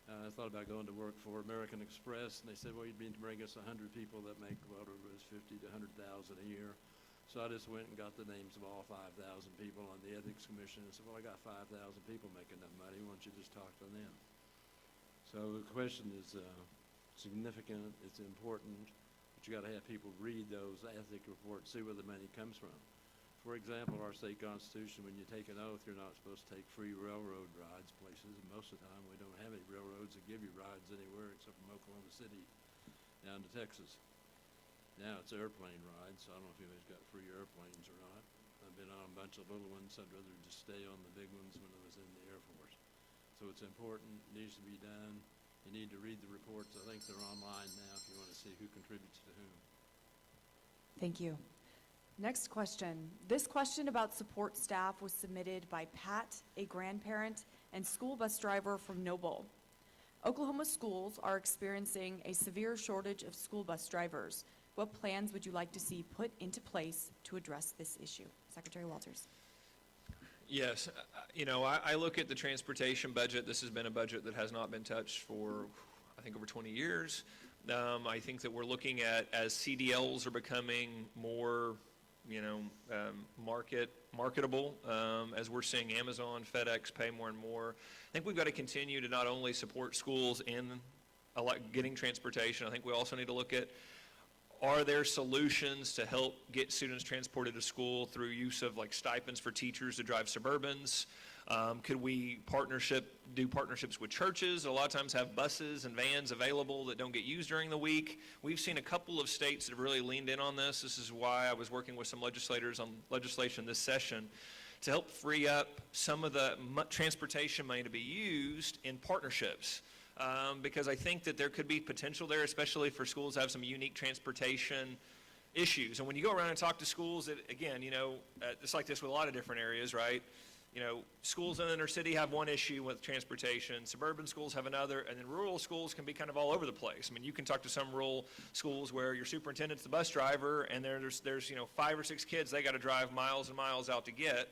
I thought about going to work for American Express, and they said, well, you'd need to bring us 100 people that make whatever it was, 50 to 100,000 a year. So I just went and got the names of all 5,000 people on the Ethics Commission and said, well, I got 5,000 people making that money. Why don't you just talk to them? So the question is significant, it's important, but you got to have people read those ethic reports, see where the money comes from. For example, our state constitution, when you take an oath, you're not supposed to take free railroad rides places. And most of the time, we don't have any railroads that give you rides anywhere except from Oklahoma City down to Texas. Now it's airplane rides, so I don't know if anybody's got free airplanes or not. I've been on a bunch of little ones. I'd rather just stay on the big ones when I was in the Air Force. So it's important, needs to be done. You need to read the reports. I think they're online now if you want to see who contributes to whom. Thank you. Next question. This question about support staff was submitted by Pat, a grandparent and school bus driver from Noble. Oklahoma schools are experiencing a severe shortage of school bus drivers. What plans would you like to see put into place to address this issue? Secretary Walters. Yes, I look at the transportation budget. This has been a budget that has not been touched for, I think, over 20 years. I think that we're looking at, as CDLs are becoming more, marketable, as we're seeing Amazon, FedEx pay more and more. I think we've got to continue to not only support schools in getting transportation. I think we also need to look at, are there solutions to help get students transported to school through use of like stipends for teachers to drive Suburbans? Could we do partnerships with churches? A lot of times have buses and vans available that don't get used during the week. We've seen a couple of states that have really leaned in on this. This is why I was working with some legislators on legislation this session to help free up some of the transportation money to be used in partnerships. Because I think that there could be potential there, especially for schools that have some unique transportation issues. And when you go around and talk to schools, again, it's like this with a lot of different areas, right? Schools in the inner city have one issue with transportation, suburban schools have another, and then rural schools can be kind of all over the place. I mean, you can talk to some rural schools where your superintendent's the bus driver, and there's 5 or 6 kids they got to drive miles and miles out to get.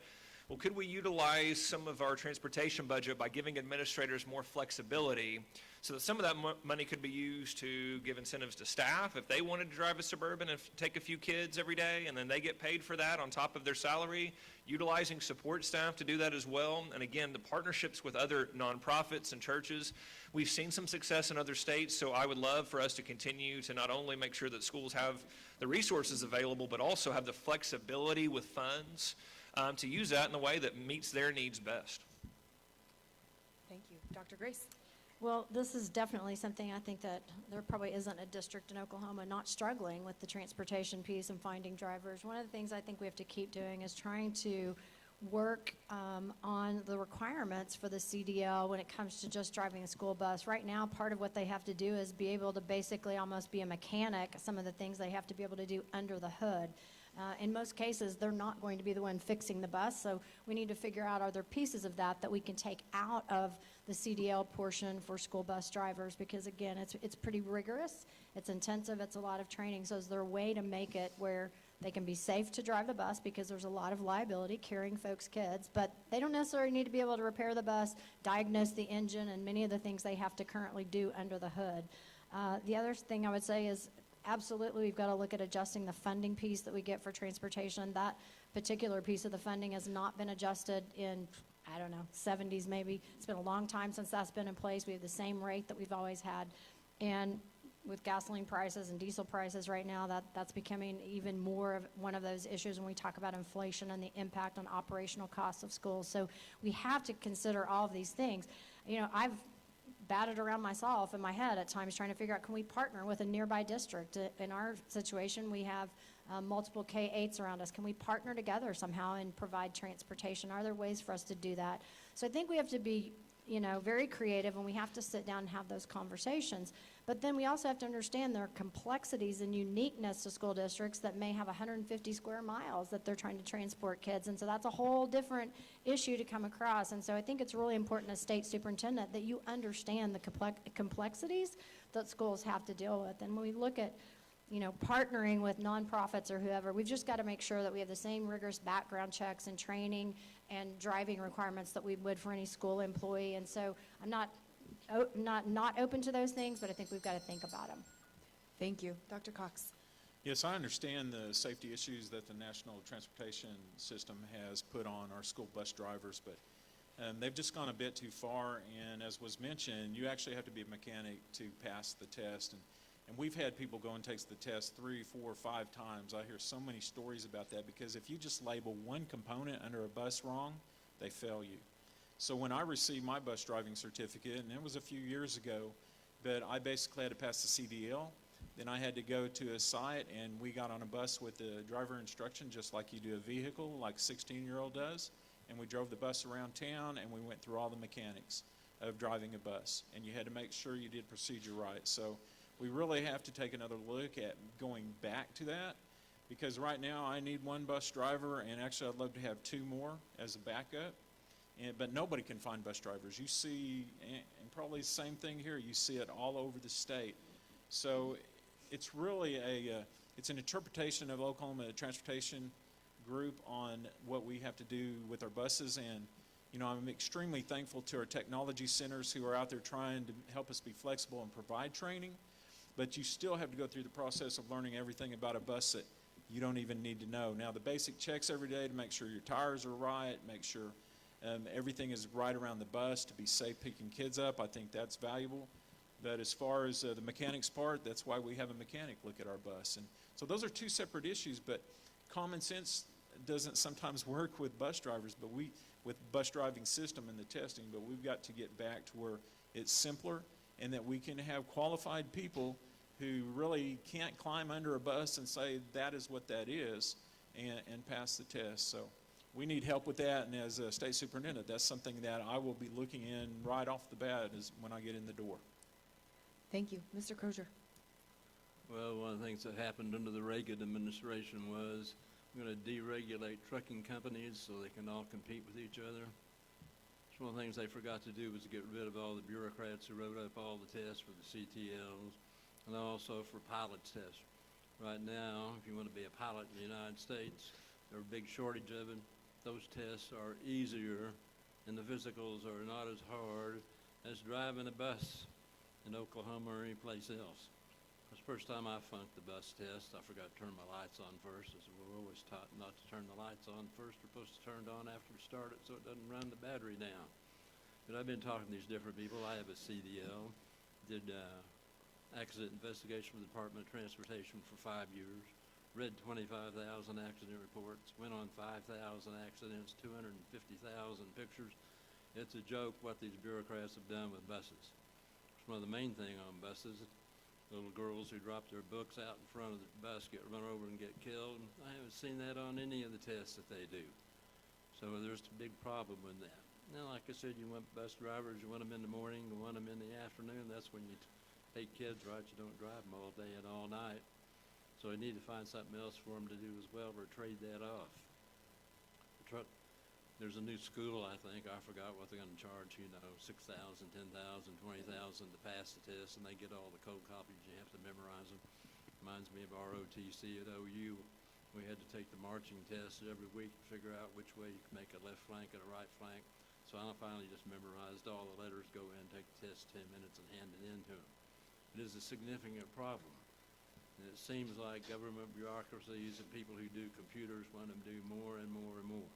Well, could we utilize some of our transportation budget by giving administrators more flexibility so that some of that money could be used to give incentives to staff if they wanted to drive a Suburban and take a few kids every day, and then they get paid for that on top of their salary, utilizing support staff to do that as well. And again, the partnerships with other nonprofits and churches, we've seen some success in other states, so I would love for us to continue to not only make sure that schools have the resources available, but also have the flexibility with funds to use that in a way that meets their needs best. Thank you. Dr. Grace. Well, this is definitely something I think that there probably isn't a district in Oklahoma not struggling with the transportation piece and finding drivers. One of the things I think we have to keep doing is trying to work on the requirements for the CDL when it comes to just driving a school bus. Right now, part of what they have to do is be able to basically almost be a mechanic, some of the things they have to be able to do under the hood. In most cases, they're not going to be the one fixing the bus, so we need to figure out, are there pieces of that we can take out of the CDL portion for school bus drivers, because again, it's pretty rigorous, it's intensive, it's a lot of training. So is there a way to make it where they can be safe to drive the bus, because there's a lot of liability carrying folks' kids, but they don't necessarily need to be able to repair the bus, diagnose the engine, and many of the things they have to currently do under the hood. The other thing I would say is, absolutely, we've got to look at adjusting the funding piece that we get for transportation. That particular piece of the funding has not been adjusted in, 70s maybe. It's been a long time since that's been in place. We have the same rate that we've always had. And with gasoline prices and diesel prices right now, that's becoming even more of one of those issues when we talk about inflation and the impact on operational costs of schools. So we have to consider all of these things. I've batted around myself in my head at times trying to figure out, can we partner with a nearby district? In our situation, we have multiple K-8s around us. Can we partner together somehow and provide transportation? Are there ways for us to do that? So I think we have to be, very creative, and we have to sit down and have those conversations. But then we also have to understand there are complexities and uniqueness to school districts that may have 150 square miles that they're trying to transport kids. And so that's a whole different issue to come across. And so I think it's really important as state superintendent that you understand the complexities that schools have to deal with. And when we look at partnering with nonprofits or whoever, we've just got to make sure that we have the same rigorous background checks and training and driving requirements that we would for any school employee. And so I'm not open to those things, but I think we've got to think about them. Thank you. Dr. Cox. Yes, I understand the safety issues that the National Transportation System has put on our school bus drivers, but they've just gone a bit too far. And as was mentioned, you actually have to be a mechanic to pass the test. And we've had people go and take the test 3, 4, 5 times. I hear so many stories about that because if you just label one component under a bus wrong, they fail you. So when I received my bus driving certificate, and it was a few years ago, but I basically had to pass the CDL. Then I had to go to a site, and we got on a bus with the driver instruction, just like you do a vehicle, like a 16-year-old does. And we drove the bus around town, and we went through all the mechanics of driving a bus. And you had to make sure you did procedure right. So we really have to take another look at going back to that, because right now I need one bus driver, and actually I'd love to have 2 more as a backup. But nobody can find bus drivers. You see, and probably the same thing here, you see it all over the state. So it's really it's an interpretation of Oklahoma Transportation Group on what we have to do with our buses. And I'm extremely thankful to our technology centers who are out there trying to help us be flexible and provide training. But you still have to go through the process of learning everything about a bus that you don't even need to know. Now, the basic checks every day to make sure your tires are right, make sure everything is right around the bus to be safe picking kids up. I think that's valuable. But as far as the mechanics part, that's why we have a mechanic look at our bus. And so those are 2 separate issues, but common sense doesn't sometimes work with bus drivers, but with bus driving system and the testing, but we've got to get back to where it's simpler and that we can have qualified people who really can't climb under a bus and say that is what that is and pass the test. So we need help with that, and as a state superintendent, that's something that I will be looking in right off the bat is when I get in the door. Thank you. Mr. Crozier. Well, one of the things that happened under the Reagan administration was we're going to deregulate trucking companies so they can all compete with each other. So one of the things they forgot to do was to get rid of all the bureaucrats who wrote up all the tests for the CTLs and also for pilot tests. Right now, if you want to be a pilot in the United States, there's a big shortage of it. Those tests are easier and the physicals are not as hard as driving a bus in Oklahoma or any place else. The first time I flunked the bus test, I forgot to turn my lights on first. As we're always taught not to turn the lights on first. We're supposed to turn it on after we start it so it doesn't run the battery down. But I've been talking to these different people. I have a CDL, did accident investigation with the Department of Transportation for 5 years, read 25,000 accident reports, went on 5,000 accidents, 250,000 pictures. It's a joke what these bureaucrats have done with buses. It's one of the main thing on buses. Little girls who drop their books out in front of the bus get run over and get killed. I haven't seen that on any of the tests that they do. So there's a big problem with that. Now, like I said, you want bus drivers, you want them in the morning, you want them in the afternoon. That's when you take kids, right? You don't drive them all day and all night. So we need to find something else for them to do as well or trade that off. There's a new school, I think. I forgot what they're going to charge, $6,000, $10,000, $20,000 to pass the test, and they get all the code copies. You have to memorize them. Reminds me of ROTC at OU. We had to take the marching test every week to figure out which way you can make a left flank and a right flank. So I finally just memorized all the letters, go in, take the test 10 minutes, and hand it in to them. It is a significant problem. And it seems like government bureaucracies and people who do computers want them to do more and more and more.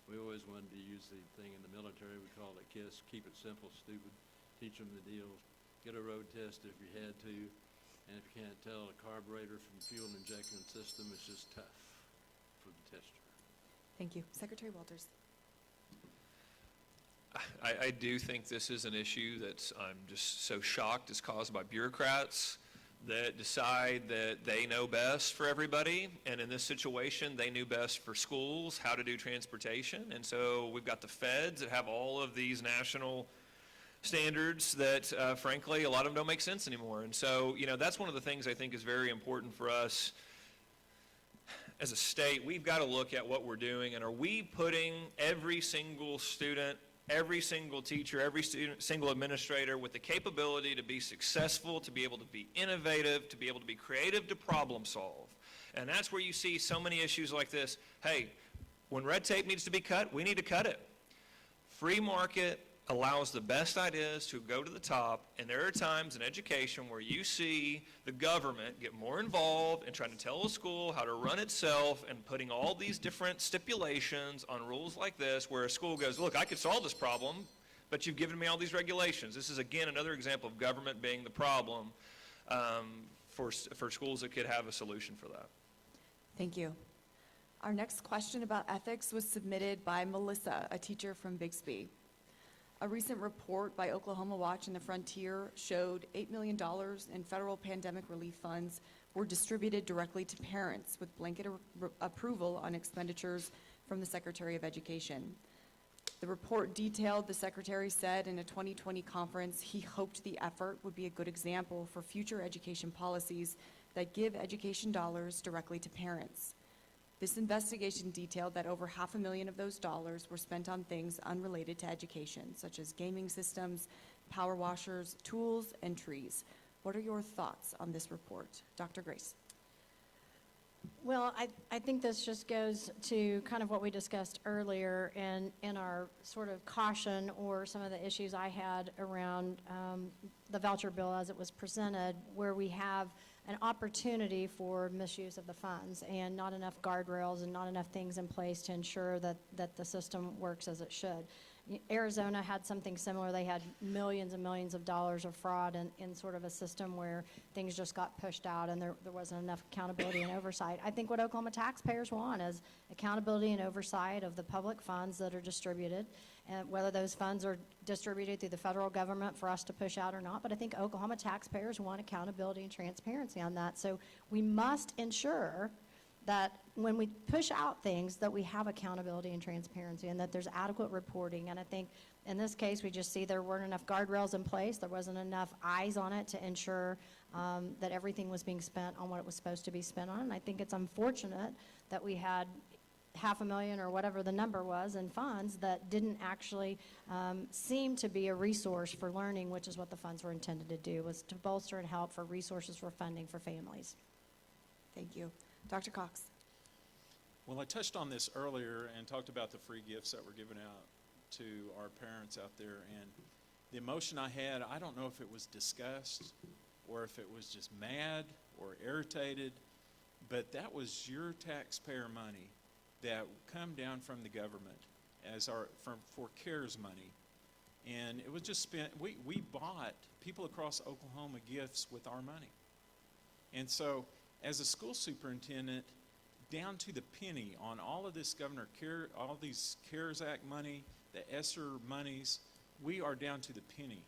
We always wanted to use the thing in the military, we called it KISS, keep it simple, stupid, teach them the deals, get a road test if you had to, and if you can't tell a carburetor from fuel injection system, it's just tough for the tester. Thank you. Secretary Walters. I do think this is an issue that I'm just so shocked is caused by bureaucrats that decide that they know best for everybody. And in this situation, they knew best for schools, how to do transportation. And so we've got the feds that have all of these national standards that, frankly, a lot of them don't make sense anymore. And so, that's one of the things I think is very important for us as a state. We've got to look at what we're doing, and are we putting every single student, every single teacher, every single administrator with the capability to be successful, to be able to be innovative, to be able to be creative, to problem solve. And that's where you see so many issues like this. Hey, when red tape needs to be cut, we need to cut it. Free market allows the best ideas to go to the top, and there are times in education where you see the government get more involved in trying to tell a school how to run itself and putting all these different stipulations on rules like this, where a school goes, look, I could solve this problem, but you've given me all these regulations. This is, again, another example of government being the problem for schools that could have a solution for that. Thank you. Our next question about ethics was submitted by Melissa, a teacher from Bixby. A recent report by Oklahoma Watch and the Frontier showed $8 million in federal pandemic relief funds were distributed directly to parents with blanket approval on expenditures from the Secretary of Education. The report detailed the Secretary said in a 2020 conference he hoped the effort would be a good example for future education policies that give education dollars directly to parents. This investigation detailed that over $500,000 of those dollars were spent on things unrelated to education, such as gaming systems, power washers, tools, and trees. What are your thoughts on this report? Dr. Grace. Well, I think this just goes to kind of what we discussed earlier in our sort of caution or some of the issues I had around the voucher bill as it was presented, where we have an opportunity for misuse of the funds and not enough guardrails and not enough things in place to ensure that the system works as it should. Arizona had something similar. They had millions and millions of dollars of fraud in sort of a system where things just got pushed out and there wasn't enough accountability and oversight. I think what Oklahoma taxpayers want is accountability and oversight of the public funds that are distributed, and whether those funds are distributed through the federal government for us to push out or not. But I think Oklahoma taxpayers want accountability and transparency on that. So we must ensure that when we push out things, that we have accountability and transparency and that there's adequate reporting. And I think in this case, we just see there weren't enough guardrails in place. There wasn't enough eyes on it to ensure that everything was being spent on what it was supposed to be spent on. And I think it's unfortunate that we had $500,000 or whatever the number was in funds that didn't actually seem to be a resource for learning, which is what the funds were intended to do, was to bolster and help for resources for funding for families. Thank you. Dr. Cox. Well, I touched on this earlier and talked about the free gifts that were given out to our parents out there. And the emotion I had, I don't know if it was disgust or if it was just mad or irritated, but that was your taxpayer money that come down from the government as for CARES money. And it was just spent, we bought people across Oklahoma gifts with our money. And so as a school superintendent, down to the penny on all of this all these CARES Act money, the ESSER monies, we are down to the penny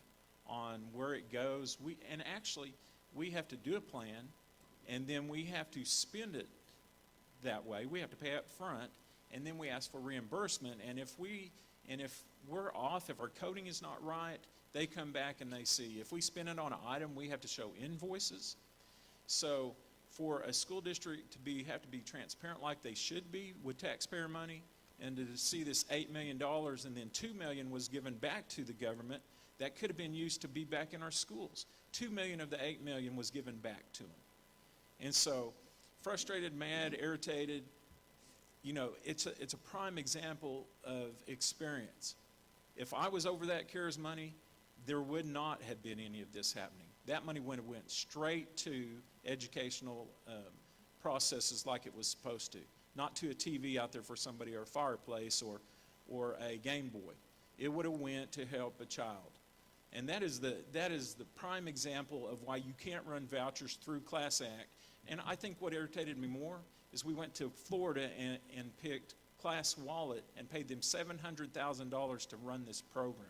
on where it goes. And actually, we have to do a plan, and then we have to spend it that way. We have to pay up front, and then we ask for reimbursement. And if we're off, if our coding is not right, they come back and they see. If we spend it on an item, we have to show invoices. So for a school district to have to be transparent like they should be with taxpayer money, and to see this $8 million and then $2 million was given back to the government, that could have been used to be back in our schools. $2 million of the $8 million was given back to them. And so frustrated, mad, irritated, it's a prime example of experience. If I was over that CARES money, there would not have been any of this happening. That money went straight to educational processes like it was supposed to, not to a TV out there for somebody or a fireplace or a Game Boy. It would have went to help a child. And that is the prime example of why you can't run vouchers through Class Act. And I think what irritated me more is we went to Florida and picked class wallet and paid them $700,000 to run this program.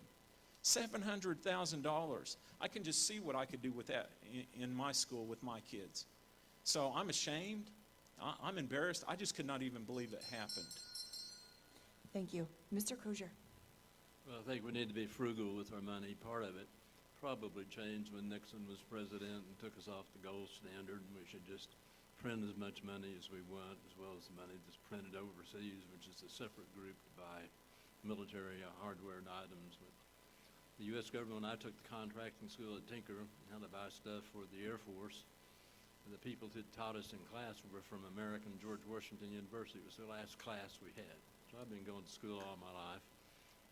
$700,000. I can just see what I could do with that in my school with my kids. So I'm ashamed. I'm embarrassed. I just could not even believe it happened. Thank you. Mr. Crozier. Well, I think we need to be frugal with our money. Part of it probably changed when Nixon was president and took us off the gold standard, and we should just print as much money as we want, as well as the money that's printed overseas, which is a separate group to buy military hardware and items. But the U.S. government, when I took the contracting school at Tinker, how to buy stuff for the Air Force, the people that taught us in class were from American George Washington University. It was the last class we had. So I've been going to school all my life.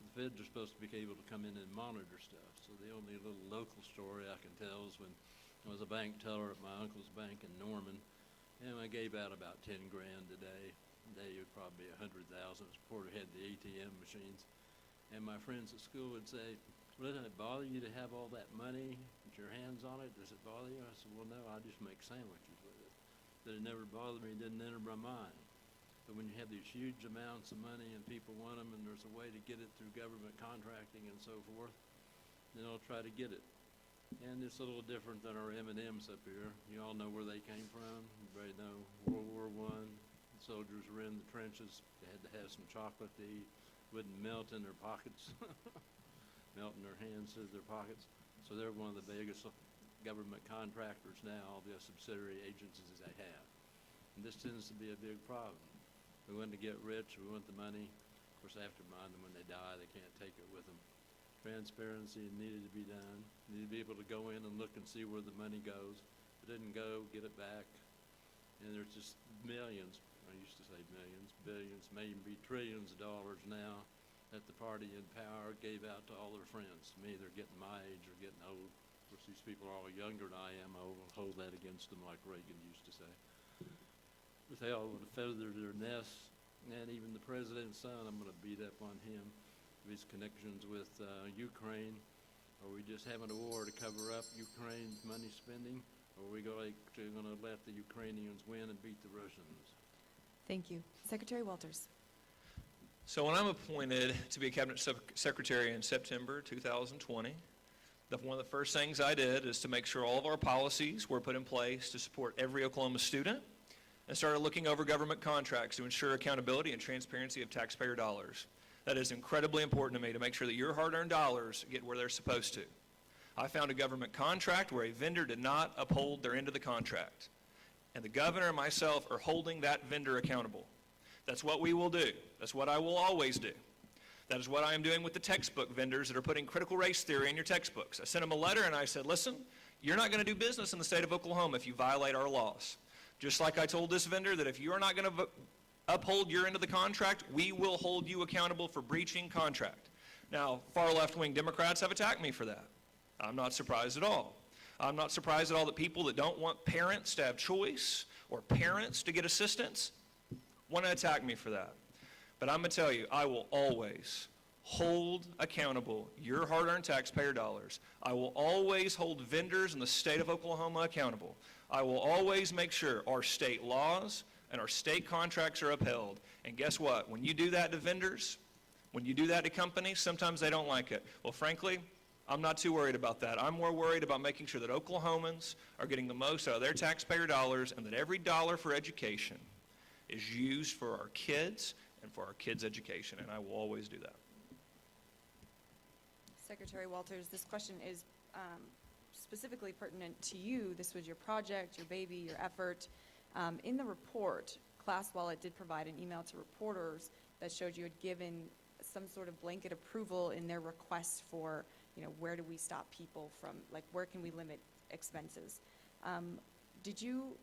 The feds are supposed to be able to come in and monitor stuff. So the only little local story I can tell is when I was a bank teller at my uncle's bank in Norman, and I gave out about 10 grand a day. Today it would probably be 100,000 before we had the ATM machines. And my friends at school would say, well, doesn't it bother you to have all that money, with your hands on it? Does it bother you? I said, well, no, I just make sandwiches with it. That it never bothered me, it didn't enter my mind. But when you have these huge amounts of money and people want them and there's a way to get it through government contracting and so forth, then I'll try to get it. And it's a little different than our M&Ms up here. You all know where they came from. Everybody know World War I. The soldiers were in the trenches. They had to have some chocolate to eat. Wouldn't melt in their pockets. Melt in their hands through their pockets. So they're one of the biggest government contractors now, all the subsidiary agencies they have. And this tends to be a big problem. We want to get rich, we want the money. Of course, after mine, when they die, they can't take it with them. Transparency needed to be done. Need to be able to go in and look and see where the money goes. If it didn't go, get it back. And there's just millions, I used to say millions, billions, maybe trillions of dollars now that the party in power gave out to all their friends. To me, they're getting my age or getting old. Of course, these people are all younger than I am. I will hold that against them like Reagan used to say. But they all want to feather their nests. And even the president's son, I'm going to beat up on him. His connections with Ukraine. Are we just having a war to cover up Ukraine's money spending? Or are we going to let the Ukrainians win and beat the Russians? Thank you. Secretary Walters. So when I'm appointed to be a cabinet secretary in September 2020, one of the first things I did is to make sure all of our policies were put in place to support every Oklahoma student, and started looking over government contracts to ensure accountability and transparency of taxpayer dollars. That is incredibly important to me, to make sure that your hard-earned dollars get where they're supposed to. I found a government contract where a vendor did not uphold their end of the contract, and the governor and myself are holding that vendor accountable. That's what we will do. That's what I will always do. That is what I am doing with the textbook vendors that are putting critical race theory in your textbooks. I sent them a letter and I said, listen, you're not going to do business in the state of Oklahoma if you violate our laws. Just like I told this vendor that if you are not going to uphold your end of the contract, we will hold you accountable for breaching contract. Now, far left-wing Democrats have attacked me for that. I'm not surprised at all. I'm not surprised at all that people that don't want parents to have choice or parents to get assistance want to attack me for that. But I'm going to tell you, I will always hold accountable your hard-earned taxpayer dollars. I will always hold vendors in the state of Oklahoma accountable. I will always make sure our state laws and our state contracts are upheld. And guess what? When you do that to vendors, when you do that to companies, sometimes they don't like it. Well, frankly, I'm not too worried about that. I'm more worried about making sure that Oklahomans are getting the most out of their taxpayer dollars, and that every dollar for education is used for our kids and for our kids' education, and I will always do that. Secretary Walters, this question is specifically pertinent to you. This was your project, your baby, your effort. In the report, Class Wallet did provide an email to reporters that showed you had given some sort of blanket approval in their request for, where do we stop people from, where can we limit expenses? Did you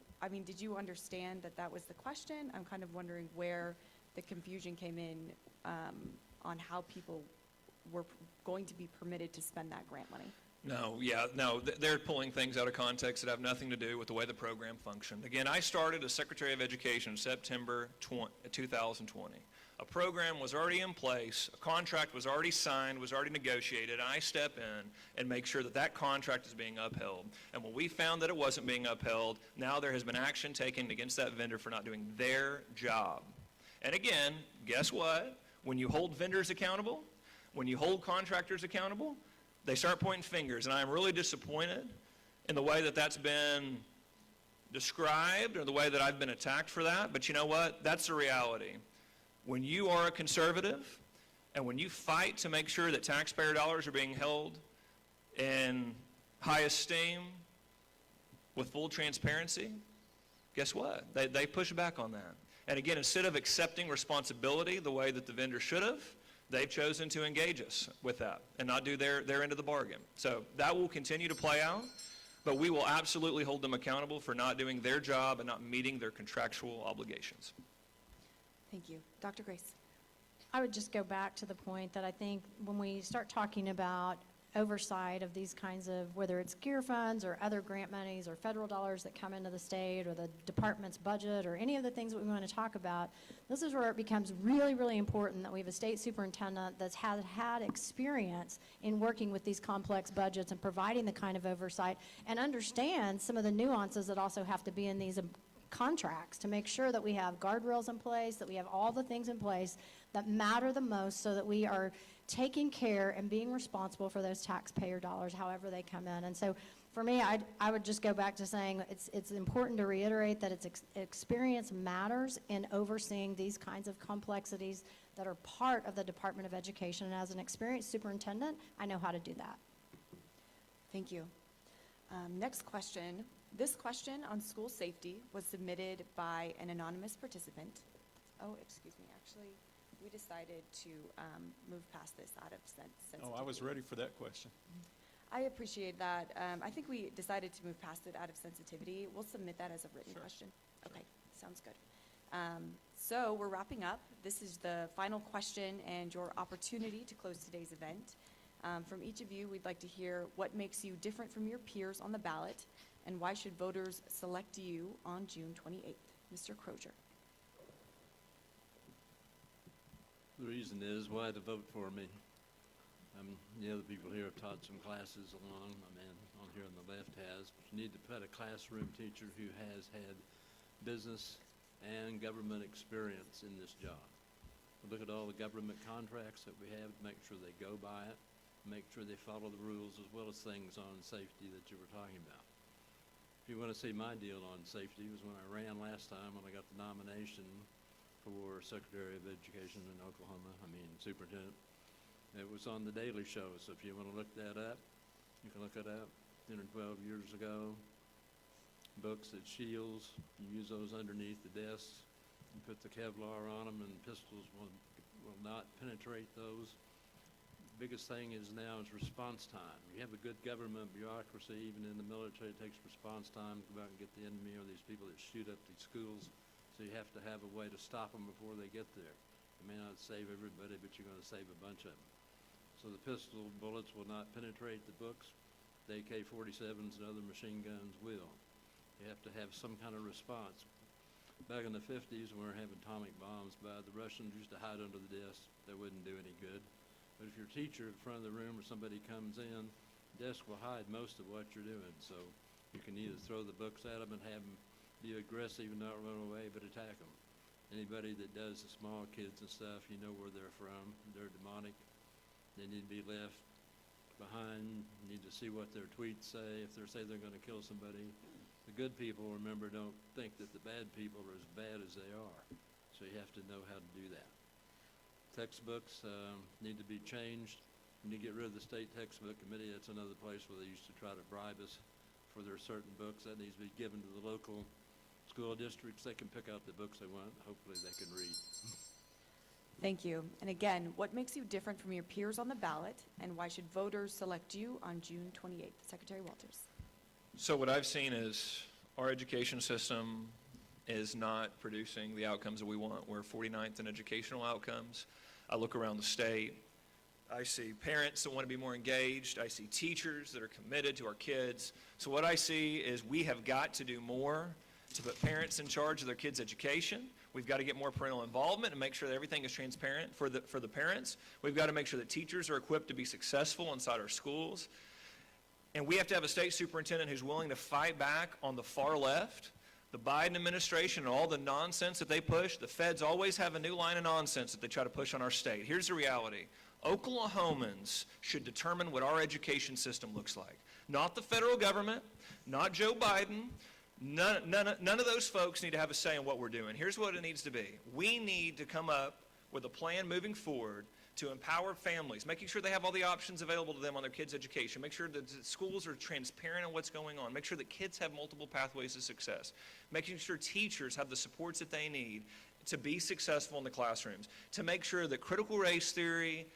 understand that that was the question? I'm kind of wondering where the confusion came in on how people were going to be permitted to spend that grant money. They're pulling things out of context that have nothing to do with the way the program functioned. Again, I started as Secretary of Education in September 2020. A program was already in place, a contract was already signed, was already negotiated, and I step in and make sure that that contract is being upheld. And when we found that it wasn't being upheld, now there has been action taken against that vendor for not doing their job. And again, guess what? When you hold vendors accountable, when you hold contractors accountable, they start pointing fingers. And I'm really disappointed in the way that that's been described or the way that I've been attacked for that. But you know what? That's the reality. When you are a conservative and when you fight to make sure that taxpayer dollars are being held in high esteem with full transparency, guess what? They push back on that. And again, instead of accepting responsibility the way that the vendor should have, they've chosen to engage us with that and not do their end of the bargain. So that will continue to play out, but we will absolutely hold them accountable for not doing their job and not meeting their contractual obligations. Thank you. Dr. Grace. I would just go back to the point that I think when we start talking about oversight of these kinds of, whether it's gear funds or other grant monies or federal dollars that come into the state or the department's budget or any of the things that we want to talk about, this is where it becomes really, really important that we have a state superintendent that's had experience in working with these complex budgets and providing the kind of oversight and understand some of the nuances that also have to be in these contracts to make sure that we have guardrails in place, that we have all the things in place that matter the most so that we are taking care and being responsible for those taxpayer dollars however they come in. And so for me, I would just go back to saying it's important to reiterate that experience matters in overseeing these kinds of complexities that are part of the Department of Education. And as an experienced superintendent, I know how to do that. Thank you. Next question. This question on school safety was submitted by an anonymous participant. Oh, excuse me, actually, we decided to move past this out of sensitivity. Oh, I was ready for that question. I appreciate that. I think we decided to move past it out of sensitivity. We'll submit that as a written Sure. question. Okay, sounds good. So we're wrapping up. This is the final question and your opportunity to close today's event. From each of you, we'd like to hear what makes you different from your peers on the ballot and why should voters select you on June 28th? Mr. Crozier. The reason is why to vote for me. The other people here have taught some classes along. My man on here on the left has. But you need to put a classroom teacher who has had business and government experience in this job. Look at all the government contracts that we have, make sure they go by it, make sure they follow the rules as well as things on safety that you were talking about. If you want to see my deal on safety, it was when I ran last time when I got the nomination for Secretary of Education in Oklahoma, Superintendent. It was on the Daily Show, so if you want to look that up, you can look it up. 10 or 12 years ago, books that shields, you use those underneath the desks, you put the Kevlar on them and pistols will not penetrate those. Biggest thing is now is response time. You have a good government bureaucracy, even in the military, it takes response time to go out and get the enemy or these people that shoot up these schools. So you have to have a way to stop them before they get there. You may not save everybody, but you're going to save a bunch of them. So the pistol bullets will not penetrate the books. The AK-47s and other machine guns will. You have to have some kind of response. Back in the 50s, when we were having atomic bombs, the Russians used to hide under the desk. That wouldn't do any good. But if your teacher in front of the room or somebody comes in, the desk will hide most of what you're doing. So you can either throw the books at them and have them be aggressive and not run away, but attack them. Anybody that does the small kids and stuff, you know where they're from. They're demonic. They need to be left behind. You need to see what their tweets say. If they say they're going to kill somebody, the good people, remember, don't think that the bad people are as bad as they are. So you have to know how to do that. Textbooks need to be changed. We need to get rid of the state textbook committee. That's another place where they used to try to bribe us for their certain books. That needs to be given to the local school districts. They can pick out the books they want. Hopefully they can read. Thank you. And again, what makes you different from your peers on the ballot and why should voters select you on June 28th? Secretary Walters. So what I've seen is our education system is not producing the outcomes that we want. We're 49th in educational outcomes. I look around the state. I see parents that want to be more engaged. I see teachers that are committed to our kids. So what I see is we have got to do more to put parents in charge of their kids' education. We've got to get more parental involvement and make sure that everything is transparent for the parents. We've got to make sure that teachers are equipped to be successful inside our schools. And we have to have a state superintendent who's willing to fight back on the far left The Biden administration and all the nonsense that they push, the feds always have a new line of nonsense that they try to push on our state. Here's the reality. Oklahomans should determine what our education system looks like. Not the federal government, not Joe Biden. None of those folks need to have a say in what we're doing. Here's what it needs to be. We need to come up with a plan moving forward to empower families, making sure they have all the options available to them on their kids' education, make sure that the schools are transparent on what's going on, make sure that kids have multiple pathways to success, making sure teachers have the supports that they need to be successful in the classrooms, to make sure that critical race theory,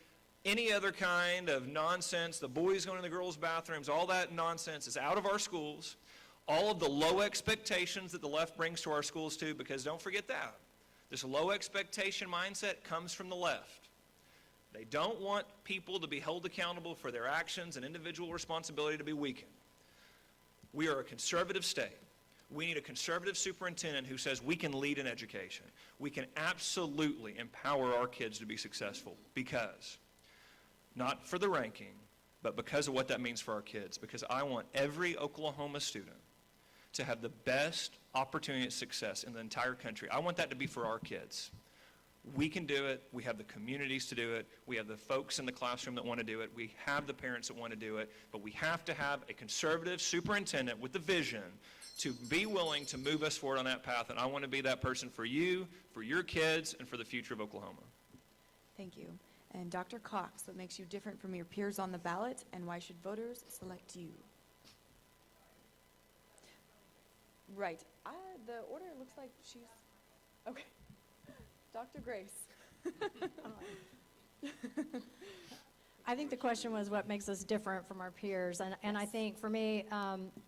any other kind of nonsense, the boys going to the girls' bathrooms, all that nonsense is out of our schools. All of the low expectations that the left brings to our schools too, because don't forget that. This low expectation mindset comes from the left. They don't want people to be held accountable for their actions and individual responsibility to be weakened. We are a conservative state. We need a conservative superintendent who says we can lead in education. We can absolutely empower our kids to be successful because, not for the ranking, but because of what that means for our kids. Because I want every Oklahoma student to have the best opportunity of success in the entire country. I want that to be for our kids. We can do it. We have the communities to do it. We have the folks in the classroom that want to do it. We have the parents that want to do it. But we have to have a conservative superintendent with the vision to be willing to move us forward on that path. And I want to be that person for you, for your kids, and for the future of Oklahoma. Thank you. And Dr. Cox, what makes you different from your peers on the ballot, and why should voters select you? Right. The order looks like she's, okay. Dr. Grace. I think the question was what makes us different from our peers. And I think for me,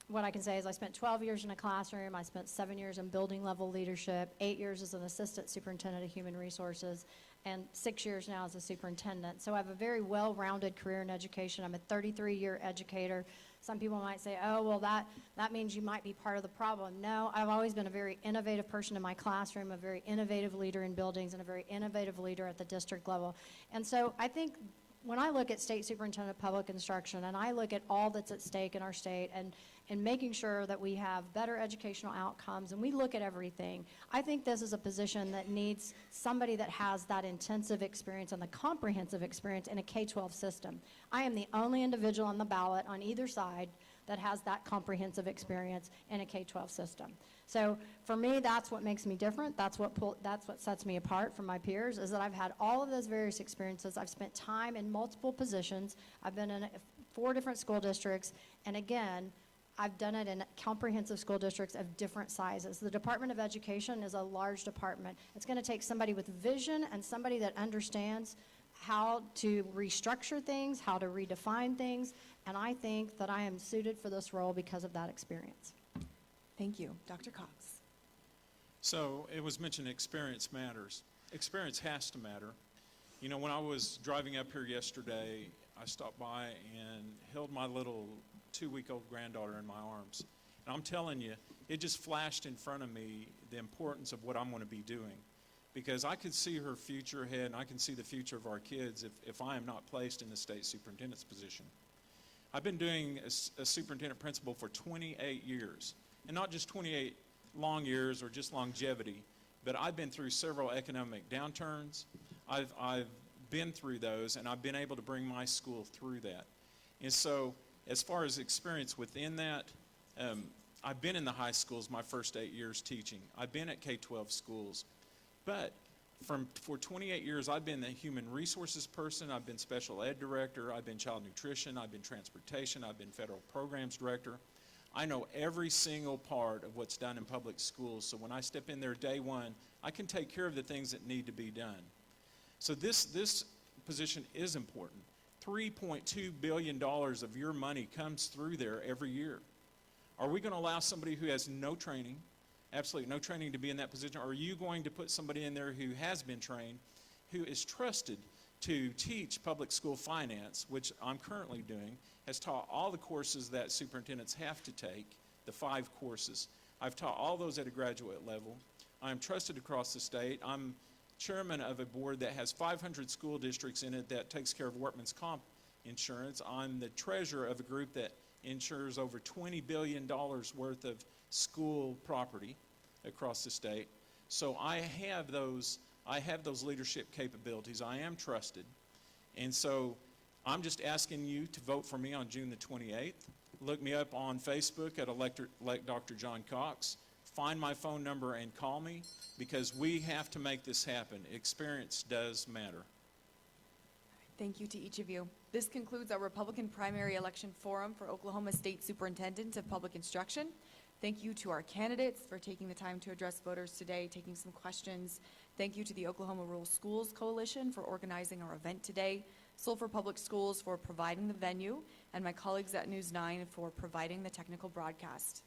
what I can say is I spent 12 years in a classroom. I spent 7 years in building level leadership, 8 years as an assistant superintendent of human resources, and 6 years now as a superintendent. So I have a very well-rounded career in education. I'm a 33-year educator. Some people might say, oh, well, that means you might be part of the problem. No, I've always been a very innovative person in my classroom, a very innovative leader in buildings, and a very innovative leader at the district level. And so I think when I look at State Superintendent of Public Instruction, and I look at all that's at stake in our state, and making sure that we have better educational outcomes, and we look at everything, I think this is a position that needs somebody that has that intensive experience and the comprehensive experience in a K-12 system. I am the only individual on the ballot on either side that has that comprehensive experience in a K-12 system. So for me, that's what makes me different. That's what sets me apart from my peers, is that I've had all of those various experiences. I've spent time in multiple positions. I've been in 4 different school districts, and again, I've done it in comprehensive school districts of different sizes. The Department of Education is a large department. It's going to take somebody with vision and somebody that understands how to restructure things, how to redefine things, and I think that I am suited for this role because of that experience. Thank you. Dr. Cox. So it was mentioned experience matters. Experience has to matter. You know, when I was driving up here yesterday, I stopped by and held my little 2-week-old granddaughter in my arms. And I'm telling you, it just flashed in front of me the importance of what I'm going to be doing. Because I could see her future ahead, and I can see the future of our kids if I am not placed in the state superintendent's position. I've been doing a superintendent principal for 28 years. And not just 28 long years or just longevity, but I've been through several economic downturns. I've been through those, and I've been able to bring my school through that. And so as far as experience within that, I've been in the high schools my first 8 years teaching. I've been at K-12 schools. But for 28 years, I've been the human resources person. I've been special ed director. I've been child nutrition. I've been transportation. I've been federal programs director. I know every single part of what's done in public schools. So when I step in there day one, I can take care of the things that need to be done. So this position is important. $3.2 billion of your money comes through there every year. Are we going to allow somebody who has no training, absolutely no training, to be in that position? Or are you going to put somebody in there who has been trained, who is trusted to teach public school finance, which I'm currently doing, has taught all the courses that superintendents have to take, the 5 courses. I've taught all those at a graduate level. I'm trusted across the state. I'm chairman of a board that has 500 school districts in it that takes care of workman's comp insurance. I'm the treasurer of a group that insures over $20 billion worth of school property. across the state. So I have those leadership capabilities. I am trusted. And so I'm just asking you to vote for me on June the 28th. Look me up on Facebook at Elect Dr. John Cox. Find my phone number and call me, because we have to make this happen. Experience does matter. Thank you to each of you. This concludes our Republican primary election forum for Oklahoma State Superintendent of Public Instruction. Thank you to our candidates for taking the time to address voters today, taking some questions. Thank you to the Oklahoma Rural Schools Coalition for organizing our event today, Sulphur Public Schools for providing the venue, and my colleagues at News 9 for providing the technical broadcast.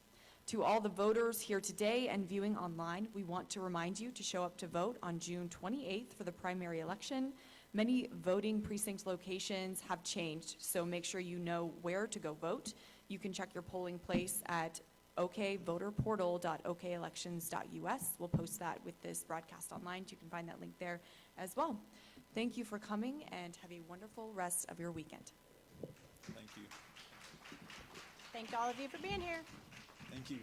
To all the voters here today and viewing online, we want to remind you to show up to vote on June 28th for the primary election. Many voting precinct locations have changed, so make sure you know where to go vote. You can check your polling place at okvoterportal.okelections.us. We'll post that with this broadcast online, so you can find that link there as well. Thank you for coming, and have a wonderful rest of your weekend. Thank you. Thank all of you for being here. Thank you.